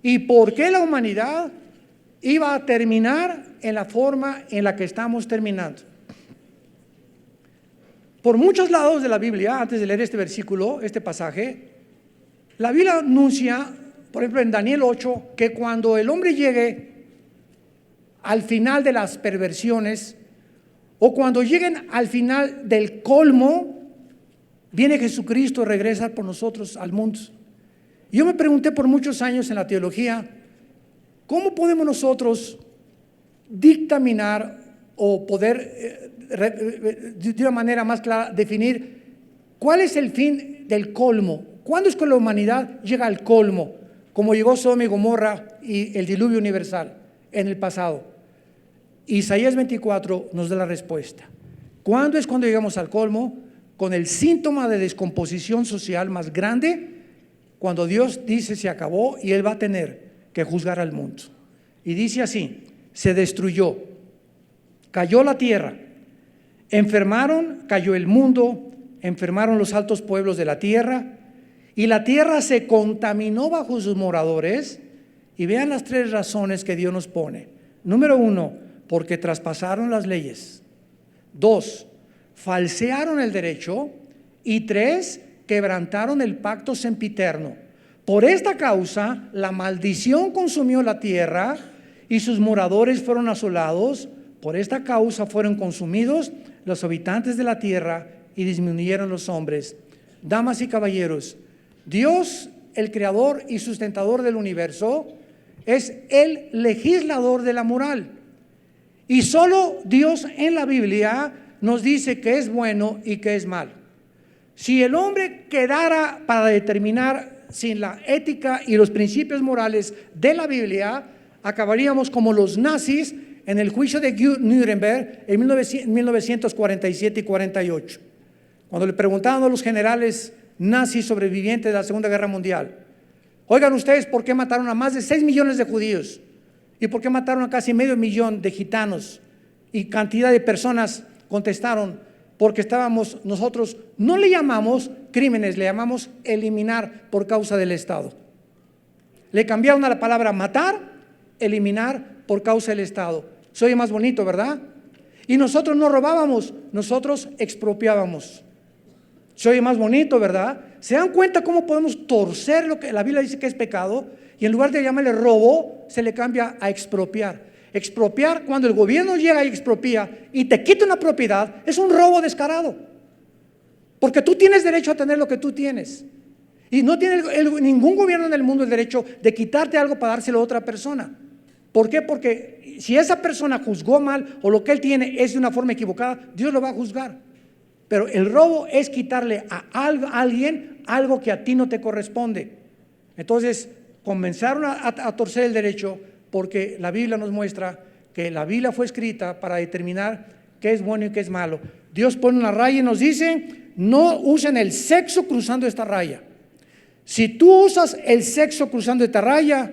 y por qué la humanidad iba a terminar en la forma en la que estamos terminando. Por muchos lados de la Biblia, antes de leer este versículo, este pasaje, la Biblia anuncia, por ejemplo en Daniel 8, que cuando el hombre llegue al final de las perversiones o cuando lleguen al final del colmo, viene Jesucristo y regresa por nosotros al mundo. Yo me pregunté por muchos años en la teología, ¿cómo podemos nosotros dictaminar o poder de una manera más clara definir cuál es el fin del colmo? ¿Cuándo es que la humanidad llega al colmo? Como llegó Sodoma y Gomorra y el diluvio universal en el pasado. Isaías 24 nos da la respuesta. ¿Cuándo es cuando llegamos al colmo? Con el síntoma de descomposición social más grande, cuando Dios dice se acabó y Él va a tener que juzgar al mundo. Y dice así: se destruyó, cayó la tierra, enfermaron, cayó el mundo, enfermaron los altos pueblos de la tierra, y la tierra se contaminó bajo sus moradores. Y vean las 3 razones que Dios nos pone. Número 1, porque traspasaron las leyes. 2, falsearon el derecho. Y 3, quebrantaron el pacto sempiterno. Por esta causa, la maldición consumió la tierra y sus moradores fueron asolados. Por esta causa fueron consumidos los habitantes de la tierra y disminuyeron los hombres. Damas y caballeros, Dios, el creador y sustentador del universo, es el legislador de la moral. Y solo Dios en la Biblia nos dice que es bueno y que es malo. Si el hombre quedara para determinar sin la ética y los principios morales de la Biblia, acabaríamos como los nazis en el juicio de Nuremberg en 1947 y 48. Cuando le preguntaban a los generales nazis sobrevivientes de la Segunda Guerra Mundial, oigan ustedes, ¿por qué mataron a más de 6 millones de judíos? ¿Y por qué mataron a casi medio millón de gitanos? Y cantidad de personas contestaron, porque nosotros no le llamamos crímenes, le llamamos eliminar por causa del Estado. Le cambiaron a la palabra matar, eliminar por causa del Estado. Se oye más bonito, ¿verdad? Y nosotros no robábamos, nosotros expropiábamos. Se oye más bonito, ¿verdad? ¿Se dan cuenta cómo podemos torcer lo que la Biblia dice que es pecado? Y en lugar de llamarle robo, se le cambia a expropiar. Expropiar, cuando el gobierno llega y expropia y te quita una propiedad, es un robo descarado. Porque tú tienes derecho a tener lo que tú tienes. Y no tiene ningún gobierno en el mundo el derecho de quitarte algo para dárselo a otra persona. ¿Por qué? Porque si esa persona juzgó mal o lo que él tiene es de una forma equivocada, Dios lo va a juzgar. Pero el robo es quitarle a alguien algo que a ti no te corresponde. Entonces comenzaron a torcer el derecho, porque la Biblia nos muestra que la Biblia fue escrita para determinar qué es bueno y qué es malo. Dios pone una raya y nos dice, no usen el sexo cruzando esta raya. Si tú usas el sexo cruzando esta raya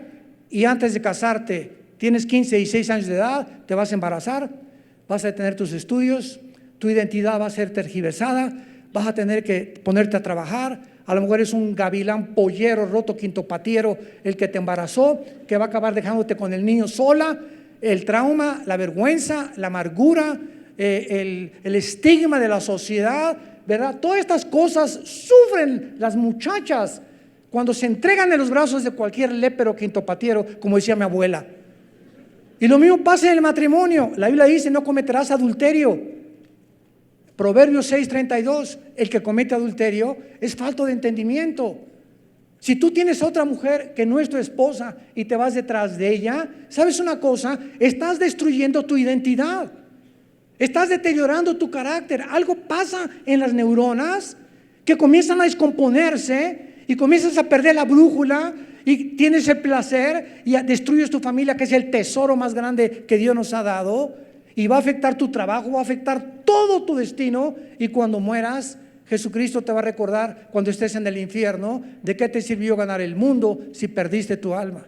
y antes de casarte tienes 15 y 6 años de edad, te vas a embarazar, vas a detener tus estudios, tu identidad va a ser tergiversada, vas a tener que ponerte a trabajar. A lo mejor es un gavilán pollero, roto, quintopatiero el que te embarazó, que va a acabar dejándote con el niño sola. El trauma, la vergüenza, la amargura, el estigma de la sociedad, ¿verdad? Todas estas cosas sufren las muchachas cuando se entregan en los brazos de cualquier lépero quintopatiero, como decía mi abuela. Y lo mismo pasa en el matrimonio. La Biblia dice, no cometerás adulterio. Proverbios 6:32, el que comete adulterio es falto de entendimiento. Si tú tienes otra mujer que no es tu esposa y te vas detrás de ella, ¿sabes una cosa? Estás destruyendo tu identidad, estás deteriorando tu carácter. Algo pasa en las neuronas que comienzan a descomponerse y comienzas a perder la brújula y tienes el placer y destruyes tu familia, que es el tesoro más grande que Dios nos ha dado. Y va a afectar tu trabajo, va a afectar todo tu destino. Y cuando mueras, Jesucristo te va a recordar, cuando estés en el infierno, de qué te sirvió ganar el mundo si perdiste tu alma.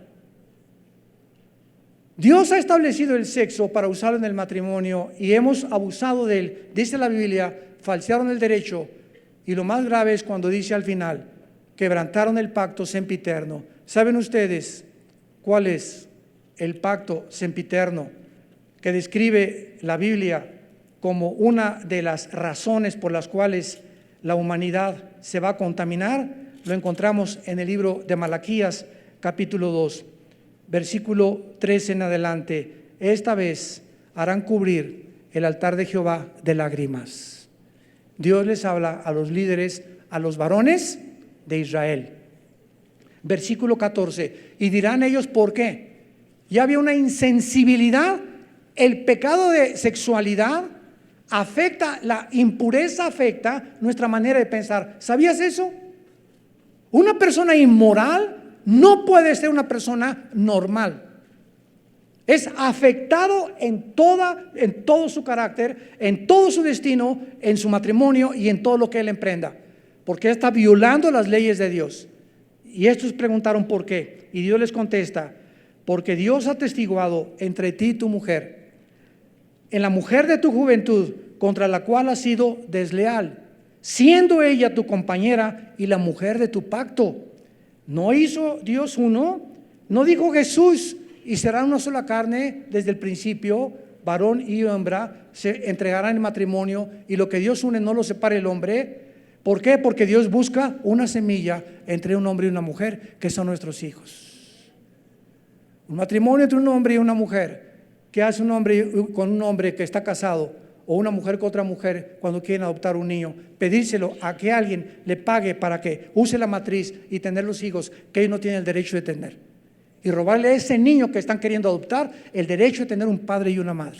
Dios ha establecido el sexo para usarlo en el matrimonio y hemos abusado de él. Dice la Biblia, falsearon el derecho. Y lo más grave es cuando dice al final, quebrantaron el pacto sempiterno. ¿Saben ustedes cuál es el pacto sempiterno que describe la Biblia como una de las razones por las cuales la humanidad se va a contaminar? Lo encontramos en el libro de Malaquías, capítulo 2, versículo 13 en adelante. Esta vez harán cubrir el altar de Jehová de lágrimas. Dios les habla a los líderes, a los varones de Israel. Versículo 14, y dirán ellos, ¿por qué? Ya había una insensibilidad. El pecado de sexualidad afecta, la impureza afecta nuestra manera de pensar. ¿Sabías eso? Una persona inmoral no puede ser una persona normal. Es afectado en todo su carácter, en todo su destino, en su matrimonio y en todo lo que él emprenda, porque está violando las leyes de Dios. Y estos preguntaron por qué, y Dios les contesta, porque Dios ha atestiguado entre ti y tu mujer, en la mujer de tu juventud, contra la cual has sido desleal, siendo ella tu compañera y la mujer de tu pacto. ¿No hizo Dios uno? ¿No dijo Jesús, y será una sola carne desde el principio, varón y hembra se entregarán en matrimonio, y lo que Dios une no lo separe el hombre? ¿Por qué? Porque Dios busca una semilla entre un hombre y una mujer, que son nuestros hijos. Un matrimonio entre un hombre y una mujer. ¿Qué hace un hombre con un hombre que está casado, o una mujer con otra mujer cuando quieren adoptar un niño? Pedírselo a que alguien le pague para que use la matriz y tener los hijos que ellos no tienen el derecho de tener, y robarle a ese niño que están queriendo adoptar el derecho de tener un padre y una madre.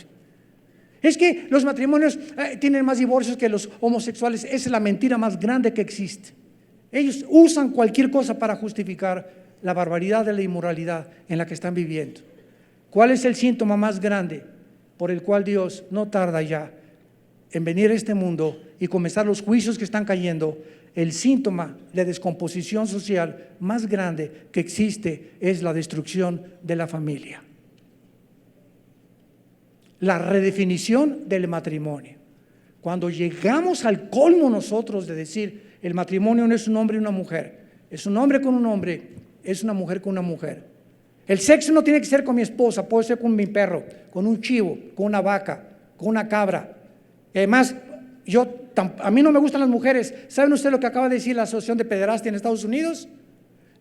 Es que los matrimonios tienen más divorcios que los homosexuales. Esa es la mentira más grande que existe. Ellos usan cualquier cosa para justificar la barbaridad de la inmoralidad en la que están viviendo. ¿Cuál es el síntoma más grande por el cual Dios no tarda ya en venir a este mundo y comenzar los juicios que están cayendo, el síntoma de descomposición social más grande que existe es la destrucción de la familia. La redefinición del matrimonio. Cuando llegamos al colmo nosotros de decir, el matrimonio no es un hombre y una mujer, es un hombre con un hombre, es una mujer con una mujer. El sexo no tiene que ser con mi esposa, puede ser con mi perro, con un chivo, con una vaca, con una cabra. Y además, a mí no me gustan las mujeres. ¿Saben ustedes lo que acaba de decir la Asociación de Pederastia en Estados Unidos?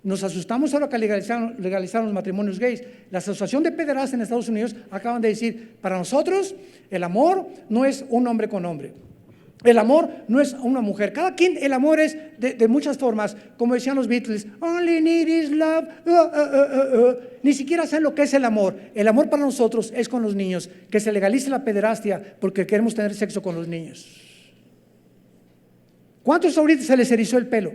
Nos asustamos ahora que legalizaron los matrimonios gays. La Asociación de Pederastia en Estados Unidos acaban de decir, para nosotros el amor no es un hombre con hombre. El amor no es una mujer. Cada quien, el amor es de muchas formas. Como decían los Beatles, only need is love. Ni siquiera saben lo que es el amor. El amor para nosotros es con los niños. Que se legalice la pederastia porque queremos tener sexo con los niños. ¿Cuántos ahorita se les erizó el pelo?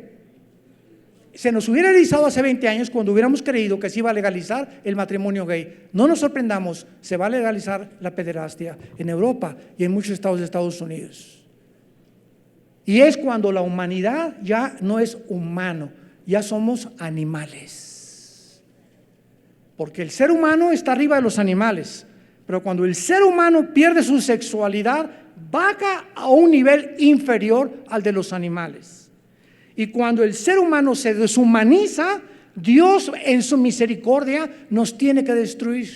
Se nos hubiera erizado hace 20 años cuando hubiéramos creído que se iba a legalizar el matrimonio gay. No nos sorprendamos, se va a legalizar la pederastia en Europa y en muchos estados de Estados Unidos. Y es cuando la humanidad ya no es humano, ya somos animales. Porque el ser humano está arriba de los animales, pero cuando el ser humano pierde su sexualidad, baja a un nivel inferior al de los animales. Y cuando el ser humano se deshumaniza, Dios en su misericordia nos tiene que destruir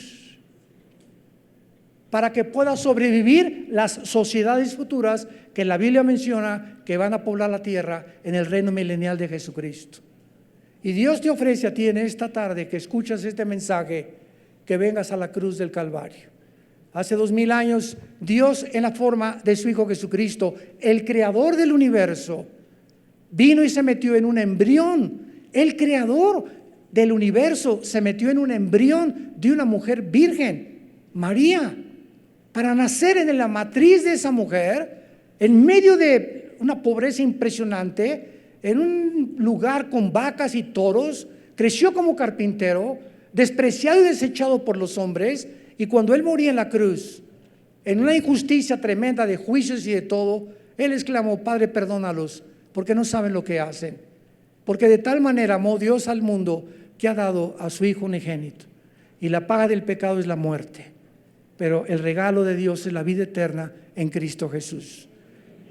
para que pueda sobrevivir las sociedades futuras que la Biblia menciona que van a poblar la tierra en el reino milenial de Jesucristo. Y Dios te ofrece a ti en esta tarde que escuchas este mensaje, que vengas a la cruz del Calvario. Hace 2000 años, Dios en la forma de su Hijo Jesucristo, el creador del universo, vino y se metió en un embrión. El creador del universo se metió en un embrión de una mujer virgen, María, para nacer en la matriz de esa mujer, en medio de una pobreza impresionante, en un lugar con vacas y toros. Creció como carpintero, despreciado y desechado por los hombres. Y cuando él moría en la cruz, en una injusticia tremenda de juicios y de todo, él exclamó: Padre, perdónalos, porque no saben lo que hacen. Porque de tal manera amó Dios al mundo que ha dado a su Hijo unigénito. Y la paga del pecado es la muerte, pero el regalo de Dios es la vida eterna en Cristo Jesús.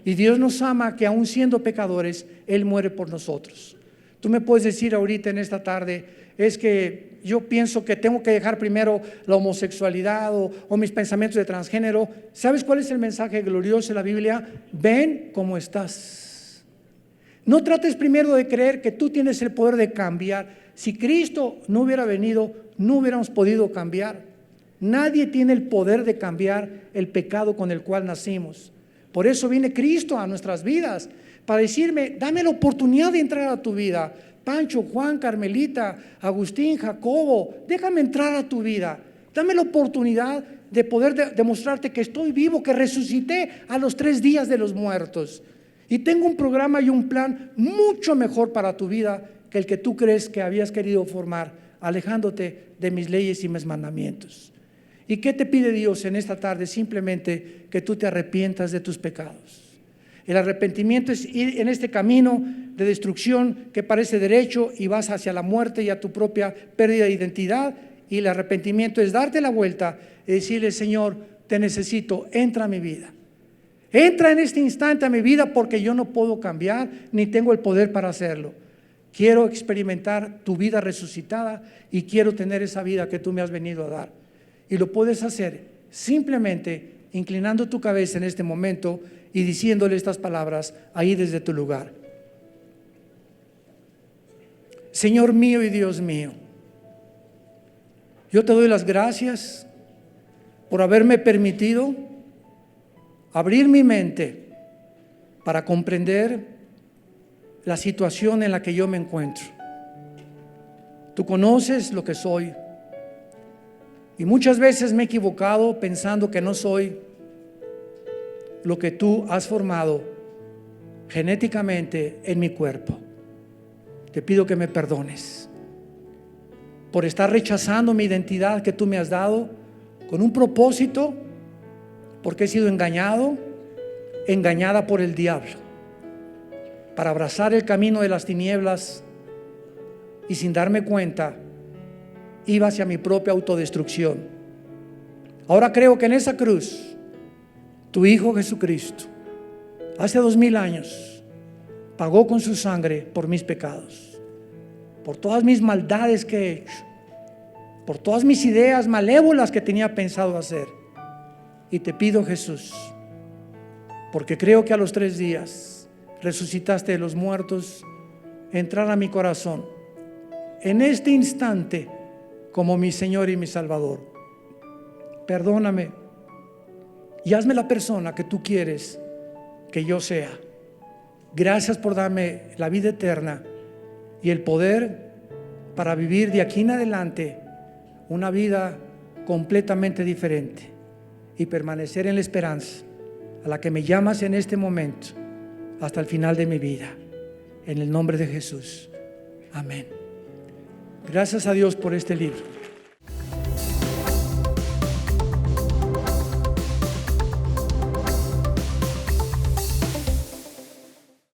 Y Dios nos ama, que aún siendo pecadores, Él muere por nosotros. Tú me puedes decir ahorita en esta tarde, es que yo pienso que tengo que dejar primero la homosexualidad o mis pensamientos de transgénero. ¿Sabes cuál es el mensaje glorioso de la Biblia? Ven como estás. No trates primero de creer que tú tienes el poder de cambiar. Si Cristo no hubiera venido, no hubiéramos podido cambiar. Nadie tiene el poder de cambiar el pecado con el cual nacimos. Por eso viene Cristo a nuestras vidas, para decirme: dame la oportunidad de entrar a tu vida. Pancho, Juan, Carmelita, Agustín, Jacobo, déjame entrar a tu vida. Dame la oportunidad de poder demostrarte que estoy vivo, que resucité a los 3 días de los muertos. Y tengo un programa y un plan mucho mejor para tu vida que el que tú crees que habías querido formar, alejándote de mis leyes y mis mandamientos. ¿Y qué te pide Dios en esta tarde? Simplemente que tú te arrepientas de tus pecados. El arrepentimiento es ir en este camino de destrucción que parece derecho y vas hacia la muerte y a tu propia pérdida de identidad. Y el arrepentimiento es darte la vuelta y decirle: Señor, te necesito, entra a mi vida. Entra en este instante a mi vida, porque yo no puedo cambiar ni tengo el poder para hacerlo. Quiero experimentar tu vida resucitada y quiero tener esa vida que tú me has venido a dar. Y lo puedes hacer simplemente inclinando tu cabeza en este momento y diciéndole estas palabras ahí desde tu lugar. Señor mío y Dios mío, yo te doy las gracias por haberme permitido abrir mi mente para comprender la situación en la que yo me encuentro. Tú conoces lo que soy. Y muchas veces me he equivocado pensando que no soy lo que tú has formado genéticamente en mi cuerpo. Te pido que me perdones por estar rechazando mi identidad que tú me has dado con un propósito, porque he sido engañado, engañada por el diablo para abrazar el camino de las tinieblas, y sin darme cuenta iba hacia mi propia autodestrucción. Ahora creo que en esa cruz tu Hijo Jesucristo hace 2000 años pagó con su sangre por mis pecados, por todas mis maldades que he hecho, por todas mis ideas malévolas que tenía pensado hacer. Y te pido, Jesús, porque creo que a los 3 días resucitaste de los muertos, entrar a mi corazón en este instante como mi Señor y mi Salvador. Perdóname y hazme la persona que tú quieres que yo sea. Gracias por darme la vida eterna y el poder para vivir de aquí en adelante una vida completamente diferente y permanecer en la esperanza a la que me llamas en este momento hasta el final de mi vida. En el nombre de Jesús. Amén. Gracias a Dios por este libro.